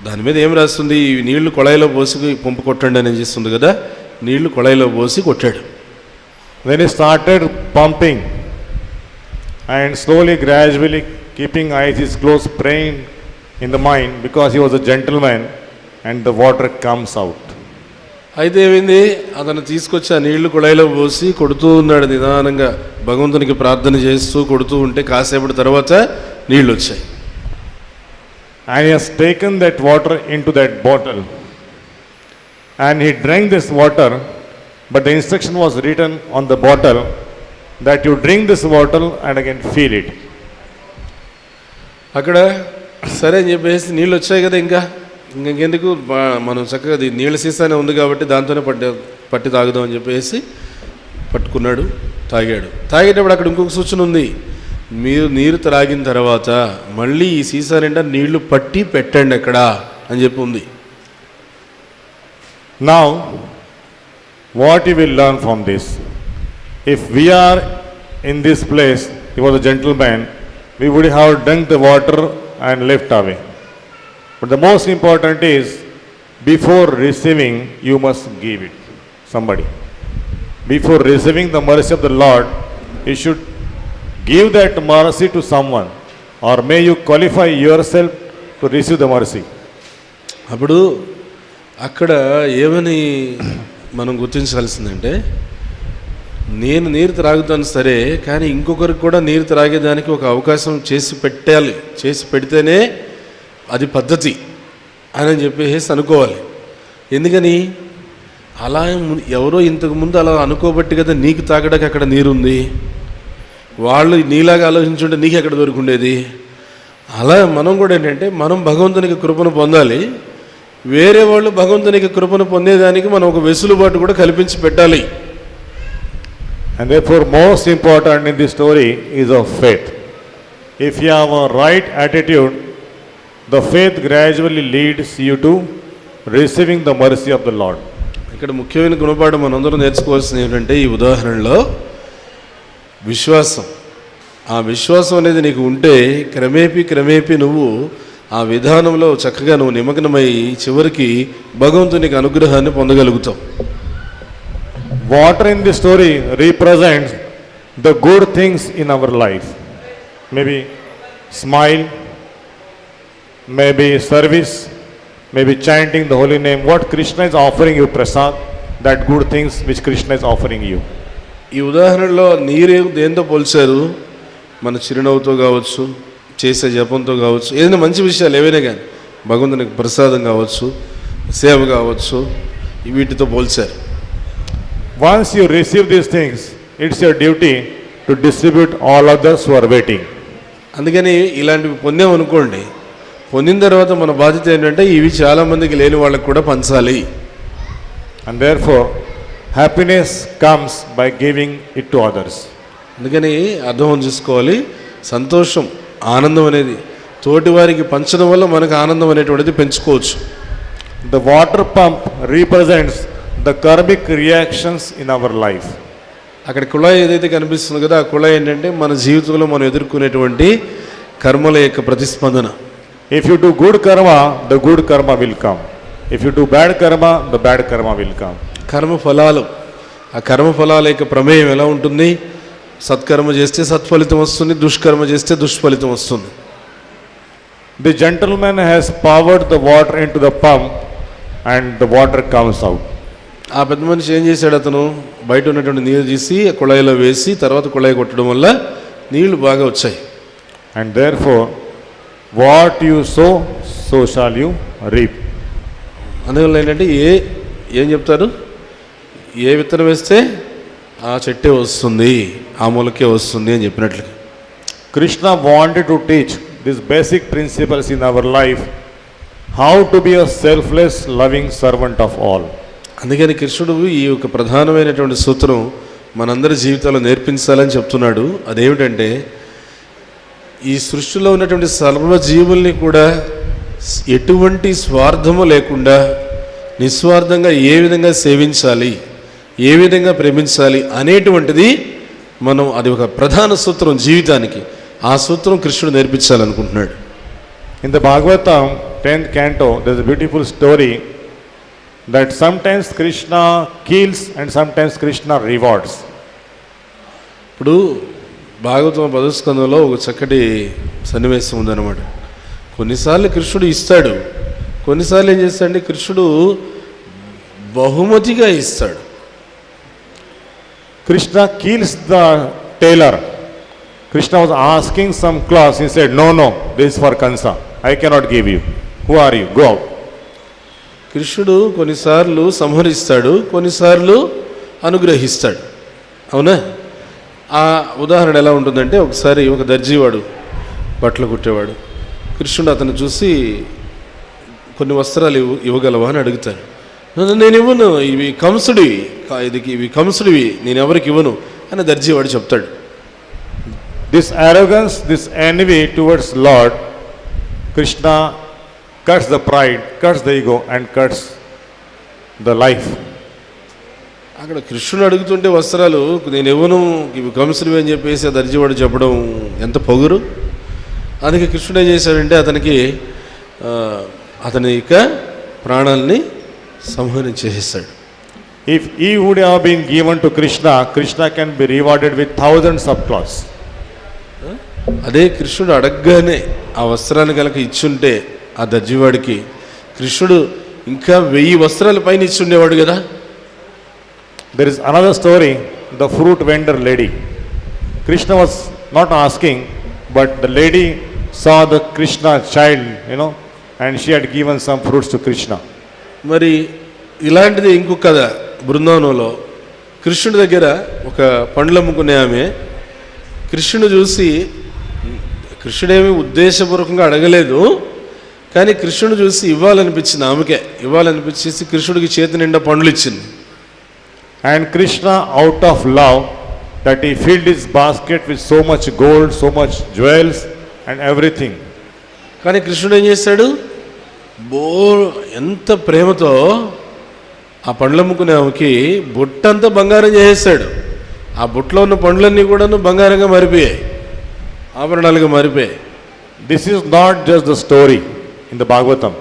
దాని మీద ఏం రాస్తుంది, ఈ నీళ్లు కుళాయిలో పోసి పంపు కొట్టండి అని చేస్తుంది కదా, నీళ్లు కుళాయిలో పోసి కొట్టాడు. Then he started pumping and slowly, gradually, keeping eyes closed, praying in the mind because he was a gentleman, and the water comes out. అయితే ఏమైంది, అతను తీసుకొచ్చి ఆ నీళ్లు కుళాయిలో పోసి కొడుతూ ఉన్నాడు నిదానంగా, భగవంతునికి ప్రార్థన చేస్తూ కొడుతూ ఉంటే కాసేపటి తర్వాత నీళ్ళు వచ్చాయి. And he has taken that water into that bottle and he drank this water, but the instruction was written on the bottle that you drink this water and again feel it. అక్కడ సరే అని చెప్పేసి నీళ్ళు వచ్చాయి కదా, ఇంకెందుకు మనం చక్కగా నీళ్ళ సీసానే ఉంది కాబట్టి దాంతోనే పట్టి తాగుదాం అని చెప్పేసి పట్టుకున్నాడు, తాగాడు. తాగేటప్పుడు అక్కడ ఇంకొక సూచన ఉంది, మీరు నీరు త్రాగిన తర్వాత మళ్ళీ ఈ సీసా నిండా నీళ్లు పట్టి పెట్టండి అక్కడ అని చెప్పి ఉంది. Now what you will learn from this, if we are in this place, he was a gentleman, we would have drunk the water and left away. But the most important is, before receiving you must give it somebody. Before receiving the mercy of the Lord, you should give that mercy to someone, or may you qualify yourself to receive the mercy. అప్పుడు అక్కడ ఏమని మనం గుర్తించాల్సిందంటే, నేను నీరు త్రాగుతాను సరే, కానీ ఇంకొకరికి కూడా నీరు త్రాగేదానికి ఒక అవకాశం చేసి పెట్టాలి, చేసి పెడితేనే అది పద్ధతి అని చెప్పేసి అనుకోవాలి. ఎందుకని అలా ఎవరో ఇంతకుముందు అలా అనుకోబట్టి కదా నీకు తాగడానికి అక్కడ నీరుంది. వాళ్ళు నీలాగా ఆలోచించుంటే నీకు ఎక్కడ దొరికిండేది. అలా మనం కూడా ఏంటంటే, మనం భగవంతునికి కృపను పొందాలి, వేరే వాళ్ళు భగవంతునికి కృపను పొందేదానికి మనం ఒక వెసులుబాటు కూడా కల్పించి పెట్టాలి. And therefore most important in this story is of faith. If you have a right attitude, the faith gradually leads you to receiving the mercy of the Lord. ఇక్కడ ముఖ్యమైన గుణపాఠం మనందరం నేర్చుకోవాల్సింది ఏంటంటే, ఈ ఉదాహరణలో విశ్వాసం. ఆ విశ్వాసం అనేది నీకు ఉంటే క్రమేపీ నువ్వు ఆ విధానంలో చక్కగా నువ్వు నిమగ్నమై చివరికి భగవంతునికి అనుగ్రహాన్ని పొందగలుగుతావు. Water in the story represents the good things in our life. Maybe smile, maybe service, maybe chanting the holy name. What Krishna is offering you, prasad, that good things which Krishna is offering you. ఈ ఉదాహరణలో నీరే దేంతో పోల్చారు? మన చిరునవ్వుతో కావచ్చు, చేసే జపంతో కావచ్చు, ఏదైనా మంచి విషయాలు ఏవైనా కానీ, భగవంతునికి ప్రసాదం కావచ్చు, సేవ కావచ్చు, వీటితో పోల్చారు. Once you receive these things, it's your duty to distribute all others who are waiting. అందుకని ఇలాంటివి పొందామనుకోండి, పొందిన తర్వాత మన బాధ్యత ఏంటంటే ఇవి చాలామందికి లేని వాళ్ళకి కూడా పంచాలి. And therefore, happiness comes by giving it to others. అందుకని అర్థం చేసుకోవాలి, సంతోషం, ఆనందం అనేది తోటి వారికి పంచడం వల్ల మనకు ఆనందం అనేటువంటిది పెంచుకోవచ్చు. The water pump represents the karmic reactions in our life. అక్కడ కుళాయి ఏదైతే కనిపిస్తుందో కదా, ఆ కుళాయి ఏంటంటే మన జీవితంలో మనం ఎదుర్కొనేటువంటి కర్మల యొక్క ప్రతిస్పందన. If you do good karma, the good karma will come. If you do bad karma, the bad karma will come. కర్మ ఫలాలు, ఆ కర్మ ఫలాల యొక్క ప్రమేయం ఎలా ఉంటుంది? సత్కర్మ చేస్తే సత్ఫలితం వస్తుంది, దుష్కర్మ చేస్తే దుష్ఫలితం వస్తుంది. The gentleman has poured the water into the pump and the water comes out. ఆ పెద్ద మనిషి ఏం చేశాడు? అతను బయట ఉన్నటువంటి నీరు తీసి కుళాయిలో వేసి తర్వాత కుళాయి కొట్టడం వల్ల నీళ్లు బాగా వచ్చాయి. And therefore, what you sow, so shall you reap. అందువల్ల ఏంటంటే ఏం చెప్తారు? ఏ విత్తనం వేస్తే ఆ చెట్టే వస్తుంది, ఆ మొలకే వస్తుంది అని చెప్పినట్లు. Krishna wanted to teach these basic principles in our life, how to be a selfless, loving servant of all. అందుకని కృష్ణుడు ఈ యొక్క ప్రధానమైనటువంటి సూత్రం మనందరి జీవితాల్లో నేర్పించాలని చెప్తున్నాడు. అదేమిటంటే, ఈ సృష్టిలో ఉన్నటువంటి సర్వజీవుల్ని కూడా ఎటువంటి స్వార్థము లేకుండా నిస్వార్థంగా ఏ విధంగా సేవించాలి, ఏ విధంగా ప్రేమించాలి అనేటువంటిది మనం, అది ఒక ప్రధాన సూత్రం జీవితానికి. ఆ సూత్రం కృష్ణుడు నేర్పించాలనుకుంటున్నాడు. In the Bhāgavatam 10th canto, there is a beautiful story that sometimes Krishna kills and sometimes Krishna rewards. ఇప్పుడు భాగవతం 10వ స్కందంలో ఒక చక్కటి సన్నివేశం ఉందన్నమాట. కొన్నిసార్లు కృష్ణుడు ఇస్తాడు, కొన్నిసార్లు ఏం చేస్తాడంటే కృష్ణుడు బహుమతిగా ఇస్తాడు. Krishna kills the tailor. Krishna was asking some cloth. He said, no, this is for Kansa. I cannot give you. Who are you? Go out. కృష్ణుడు కొన్నిసార్లు సంహరిస్తాడు, కొన్నిసార్లు అనుగ్రహిస్తాడు. అవునా? ఆ ఉదాహరణ ఎలా ఉంటుందంటే, ఒకసారి ఒక దర్జీవాడు, బట్టలు కుట్టేవాడు, కృష్ణుడు అతను చూసి కొన్ని వస్త్రాలు ఇవ్వగలవా అని అడుగుతాడు. నేను ఇవ్వను, ఇవి కంసుడివి, ఇవి కంసుడివి, నేను ఎవరికి ఇవ్వను అని దర్జీవాడు చెప్తాడు. This arrogance, this envy towards Lord, Krishna cuts the pride, cuts the ego and cuts the life. అక్కడ కృష్ణుడు అడుగుతుంటే వస్త్రాలు నేను ఇవ్వను, ఇవి కంసుడివి అని చెప్పేసి ఆ దర్జీవాడు చెప్పడం ఎంత పొగురు. అందుకే కృష్ణుడు ఏం చేశాడంటే అతని యొక్క ప్రాణాలని సంహరించేసాడు. If he would have been given to Krishna, Krishna can be rewarded with thousands of cloths. అదే కృష్ణుడు అడగగానే ఆ వస్త్రాన్ని కనుక ఇచ్చుంటే ఆ దర్జీవాడికి కృష్ణుడు ఇంకా 1000 వస్త్రాల పైన ఇచ్చుండేవాడు కదా. There is another story, the fruit vendor lady. Krishna was not asking, but the lady saw the Krishna child, and she had given some fruits to Krishna. మరి ఇలాంటిది ఇంకొక కథ. బృందావనంలో కృష్ణుడి దగ్గర ఒక పండ్లు అమ్ముకునే ఆమె కృష్ణుడు చూసి, కృష్ణుడేమి ఉద్దేశపూర్వకంగా అడగలేదు, కానీ కృష్ణుడు చూసి ఇవ్వాలనిపించింది, ఆమెకే ఇవ్వాలనిపించేసి కృష్ణుడికి చేతి నిండా పండ్లు ఇచ్చింది. And Krishna, out of love, that he filled his basket with so much gold, so much jewels and everything. కానీ కృష్ణుడు ఏం చేశాడు? ఎంత ప్రేమతో ఆ పండ్లు అమ్ముకునే ఆమెకి బుట్టంతా బంగారం చేసేసాడు. ఆ బుట్టలో ఉన్న పండ్లన్నీ కూడా బంగారంగా మారిపోయాయి, ఆభరణాలుగా మారిపోయాయి. This is not just the story in the Bhagavatam.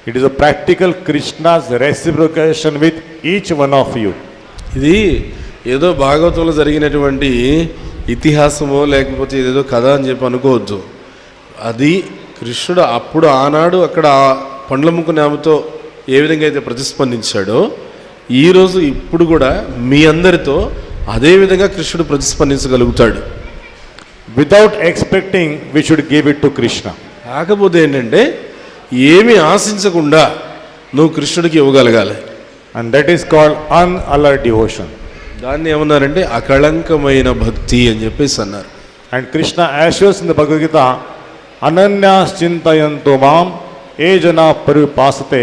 It is a practical Krishna's reciprocation with each one of you. ఇది ఏదో భాగవతంలో జరిగినటువంటి ఇతిహాసమో లేకపోతే ఏదో కథ అని చెప్పి అనుకోవద్దు. అది కృష్ణుడు అప్పుడు ఆనాడు అక్కడ పండ్ల ముక్కుని ఆమెతో ఏ విధంగా అయితే ప్రతిస్పందించాడో ఈరోజు ఇప్పుడు కూడా మీ అందరితో అదే విధంగా కృష్ణుడు ప్రతిస్పందించగలుగుతాడు. Without expecting, we should give it to Krishna. కాకపోతే ఏంటంటే ఏమీ ఆశించకుండా నువ్వు కృష్ణుడికి ఇవ్వగలగాలి. And that is called unalloyed devotion. దాన్ని ఏమన్నారంటే అకళంకమైన భక్తి అని చెప్పేసి అన్నారు. And Krishna assures in the Bhagavad Gita, Ananyas chintayanto mam e jana paripasate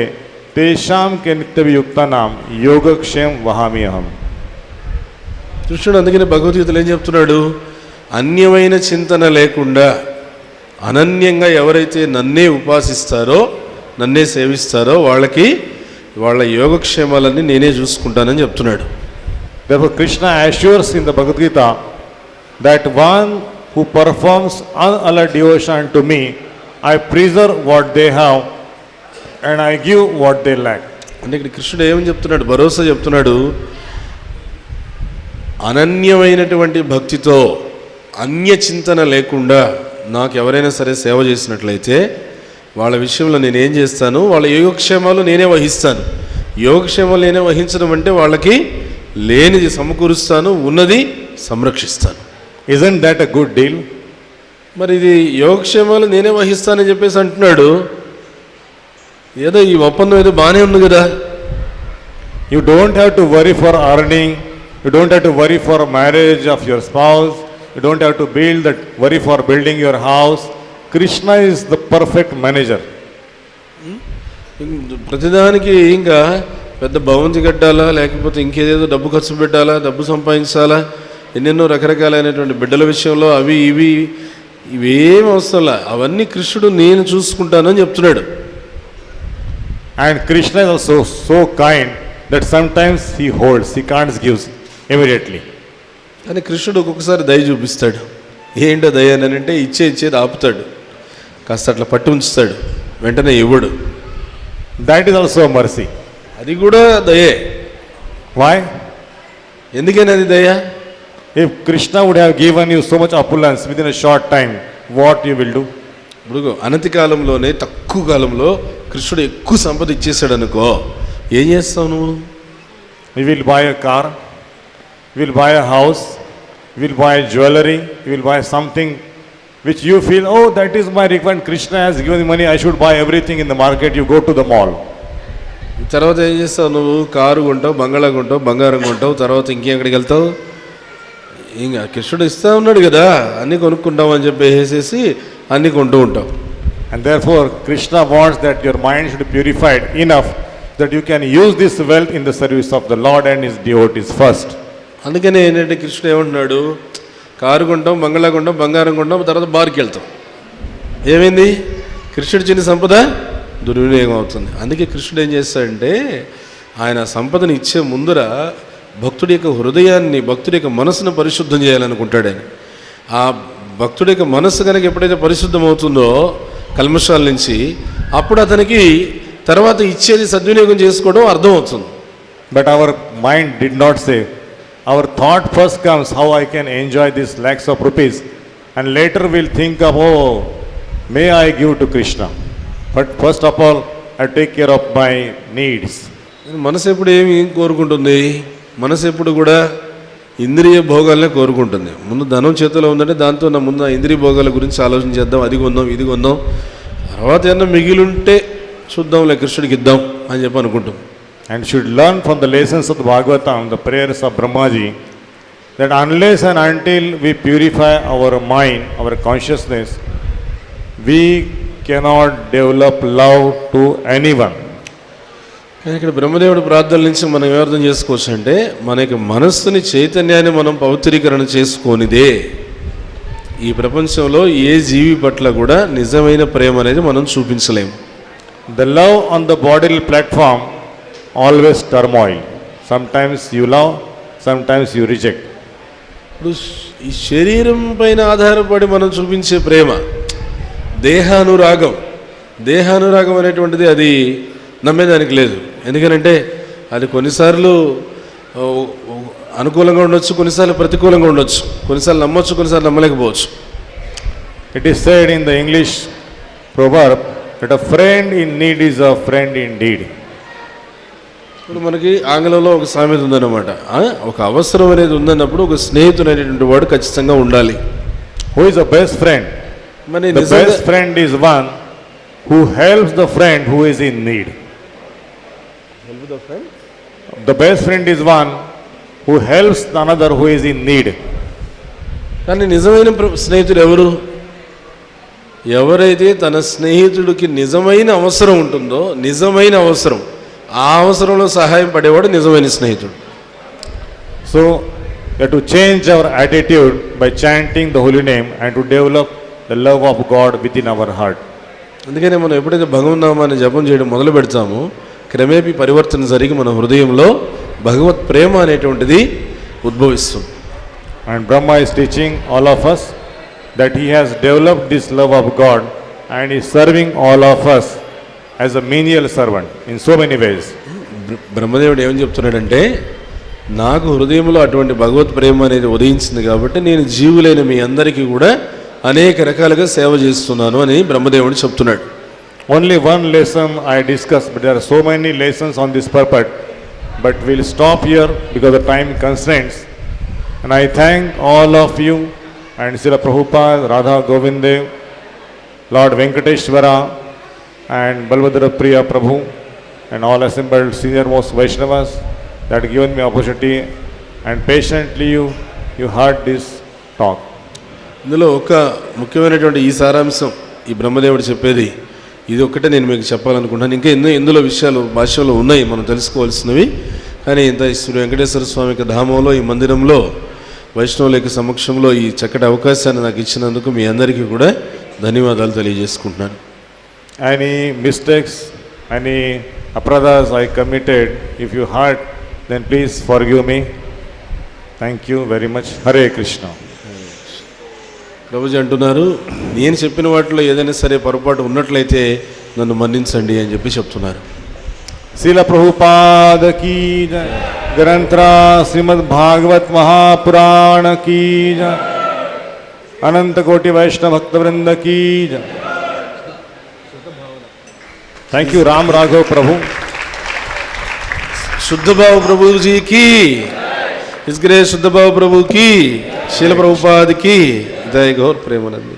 tesham ke nityaviyuktanam yogakshem vahamiham. కృష్ణుడు అందుకని భగవద్గీతలో ఏం చెప్తున్నాడు? అన్యమైన చింతన లేకుండా అనన్యంగా ఎవరైతే నన్నే ఉపాసిస్తారో, నన్నే సేవిస్తారో వాళ్ళకి వాళ్ళ యోగక్షేమాలన్నీ నేనే చూసుకుంటానని చెప్తున్నాడు. Therefore Krishna assures in the Bhagavad Gita that one who performs unalloyed devotion to me, I preserve what they have and I give what they lack. అంటే ఇక్కడ కృష్ణుడు ఏమని చెప్తున్నాడు? భరోసా చెప్తున్నాడు. అనన్యమైనటువంటి భక్తితో అన్య చింతన లేకుండా నాకు ఎవరైనా సరే సేవ చేసినట్లయితే వాళ్ళ విషయంలో నేనేం చేస్తాను? వాళ్ళ యోగక్షేమాలు నేనే వహిస్తాను. యోగక్షేమాలు నేనే వహించడం అంటే వాళ్ళకి లేనిది సమకూరుస్తాను, ఉన్నది సంరక్షిస్తాను. Isn't that a good deal? మరి ఇది యోగక్షేమాలు నేనే వహిస్తానని చెప్పేసి అంటున్నాడు. ఏదో ఈ ఒప్పందం ఏదో బాగానే ఉంది కదా. You don't have to worry for earning, you don't have to worry for marriage of your spouse, you don't have to worry for building your house. Krishna is the perfect manager. ప్రతిదానికి ఇంకా పెద్ద భవంతి కట్టాలా, లేకపోతే ఇంకేదేదో డబ్బు ఖర్చు పెట్టాలా, డబ్బు సంపాదించాలా, ఎన్నెన్నో రకరకాలైనటువంటి బిడ్డల విషయంలో అవి ఇవేం అవసరంలా, అవన్నీ కృష్ణుడు నేను చూసుకుంటానని చెప్తున్నాడు. And Krishna is also so kind that sometimes he holds, he can't give immediately. కానీ కృష్ణుడు ఒక్కొక్కసారి దయ చూపిస్తాడు. ఏంటో దయ అని అంటే ఇచ్చేది ఆపుతాడు, కాస్త అట్లా పట్టు ఉంచుతాడు, వెంటనే ఇవ్వడు. That is also mercy. అది కూడా దయే. Why? ఎందుకని అది దయ? If Krishna would have given you so much opulence within a short time, what you will do? ఇప్పుడు అనతి కాలంలోనే తక్కువ కాలంలో కృష్ణుడు ఎక్కువ సంపద ఇచ్చేసాడు అనుకో, ఏం చేస్తావు నువ్వు? You will buy a car, you will buy a house, you will buy jewelry, you will buy something which you feel, oh, that is my requirement. Krishna has given me money, I should buy everything in the market. You go to the mall. తర్వాత ఏం చేస్తావు? నువ్వు car కొంటావు, బంగాళా కొంటావు, బంగారం కొంటావు, తర్వాత ఇంకెక్కడికి వెళ్తావు? ఇంకా కృష్ణుడు ఇస్తా ఉన్నాడు కదా, అన్నీ కొనుక్కుంటావు అని చెప్పేసేసి అన్నీ కొంటూ ఉంటావు. And therefore Krishna wants that your mind should be purified enough that you can use this wealth in the service of the Lord and his devotees first. అందుకనే ఏంటంటే కృష్ణుడు ఏమంటున్నాడు? కారు కొంటాం, బంగాళా కొంటాం, బంగారం కొంటాం, తర్వాత బార్కి వెళ్తాం. ఏమైంది? కృష్ణుడు చిన్న సంపద దుర్వినియోగం అవుతుంది. అందుకే కృష్ణుడు ఏం చేస్తాడంటే ఆయన సంపదను ఇచ్చే ముందర భక్తుడి యొక్క హృదయాన్ని, భక్తుడి యొక్క మనసును పరిశుద్ధం చేయాలనుకుంటాడని. ఆ భక్తుడి యొక్క మనస్సు కనుక ఎప్పుడైతే పరిశుద్ధం అవుతుందో కల్మషాల నుంచి, అప్పుడు అతనికి తర్వాత ఇచ్చేది సద్వినియోగం చేసుకోవడం అర్థమవుతుంది. But our mind did not say. Our thought first comes, how I can enjoy these lakhs of rupees, and later we'll think of, oh, may I give to Krishna. But first of all, I take care of my needs. మనసు ఎప్పుడు ఏమి కోరుకుంటుంది? మనసు ఎప్పుడు కూడా ఇంద్రియ భోగాలనే కోరుకుంటుంది. ముందు ధనం చేతిలో ఉందంటే దాంతో నా ముందు ఆ ఇంద్రియ భోగాల గురించి ఆలోచన చేద్దాం, అది కొందాం ఇది కొందాం, తర్వాత ఏమన్నా మిగిలి ఉంటే చూద్దాంలే కృష్ణుడికి ఇద్దాం అని చెప్పి అనుకుంటాం. And should learn from the lessons of the Bhāgavatam, the prayers of Brahmaji, that unless and until we purify our mind, our consciousness, we cannot develop love to anyone. కానీ ఇక్కడ బ్రహ్మదేవుడి ప్రార్థన నుంచి మనం ఏమర్థం చేసుకోవచ్చు అంటే, మనకి మనస్సుని చైతన్యాన్ని మనం పవిత్రీకరణ చేసుకొనిదే ఈ ప్రపంచంలో ఏ జీవి పట్ల కూడా నిజమైన ప్రేమ అనేది మనం చూపించలేము. The love on the bodily platform always turmoil. Sometimes you love, sometimes you reject. ఇప్పుడు ఈ శరీరం పైన ఆధారపడి మనం చూపించే ప్రేమ దేహానురాగం అనేటువంటిది అది నమ్మేదానికి లేదు. ఎందుకనంటే అది కొన్నిసార్లు అనుకూలంగా ఉండొచ్చు, కొన్నిసార్లు ప్రతికూలంగా ఉండొచ్చు, కొన్నిసార్లు నమ్మొచ్చు, కొన్నిసార్లు నమ్మలేకపోవచ్చు. It is said in the English proverb that a friend in need is a friend indeed. ఇప్పుడు మనకి ఆంగ్లంలో ఒక సామెత ఉందన్నమాట, ఒక అవసరం అనేది ఉందన్నప్పుడు ఒక స్నేహితుడు అనేటువంటి వాడు ఖచ్చితంగా ఉండాలి. Who is the best friend? మరి The best friend is one who helps the friend who is in need. The best friend is one who helps another who is in need. కానీ నిజమైన స్నేహితుడు ఎవరు? ఎవరైతే తన స్నేహితుడికి నిజమైన అవసరం ఉంటుందో, నిజమైన అవసరం, ఆ అవసరంలో సహాయం పడేవాడు నిజమైన స్నేహితుడు. So we have to change our attitude by chanting the holy name and to develop the love of God within our heart. అందుకనే మనం ఎప్పుడైతే భగవన్నామాన్ని జపం చేయడం మొదలు పెడతామో క్రమేపీ పరివర్తన జరిగి మన హృదయంలో భగవత్ ప్రేమ అనేటువంటిది ఉద్భవిస్తుంది. And Brahma is teaching all of us that he has developed this love of God and is serving all of us as a menial servant in so many ways. బ్రహ్మదేవుడు ఏమని చెప్తున్నాడంటే, నాకు హృదయంలో అటువంటి భగవత్ ప్రేమ అనేది ఉదయించింది కాబట్టి నేను జీవులైన మీ అందరికీ కూడా అనేక రకాలుగా సేవ చేస్తున్నాను అని బ్రహ్మదేవుడు చెప్తున్నాడు. Only one lesson I discussed, but there are so many lessons on this purpose, but we'll stop here because of time constraints. And I thank all of you and Srila Prabhupada, Radha Govindev, Lord Venkateshwara and Balbhadra Priya Prabhu and all assembled senior most Vaishnavas that given me opportunity and patiently you heard this talk. ఇందులో ఒక ముఖ్యమైనటువంటి ఈ సారాంశం ఈ బ్రహ్మదేవుడు చెప్పేది ఇది ఒక్కటే నేను మీకు చెప్పాలనుకుంటున్నాను. ఇంకా ఇందులో విషయాలు భాష్యంలో ఉన్నాయి మనం తెలుసుకోవాల్సినవి. కానీ ఇంత శ్రీ వెంకటేశ్వర స్వామి ధామంలో ఈ మందిరంలో వైష్ణవుల యొక్క సమక్షంలో ఈ చక్కటి అవకాశాన్ని నాకు ఇచ్చినందుకు మీ అందరికీ కూడా ధన్యవాదాలు తెలియజేసుకుంటున్నాను. Any mistakes, any aparadhas I committed, if you heard, then please forgive me. Thank you very much. Hare Krishna. Prabhuji అంటున్నారు, నేను చెప్పిన వాటిలో ఏదైనా సరే పొరపాటు ఉన్నట్లయితే నన్ను మన్నించండి అని చెప్పి చెప్తున్నారు. Srila Prabhupada ki jai. Grantra Śrīmad-Bhāgavatam Purāṇa ki jai. Ananta Koti Vaishnava Bhakta Vrinda ki jai. Thank you Ram Raghav Prabhu. Suddha Bhava Prabhuji ki, His Grace Suddha Bhava Prabhu ki, Srila Prabhupada ki, Jai Gaur Premanandi.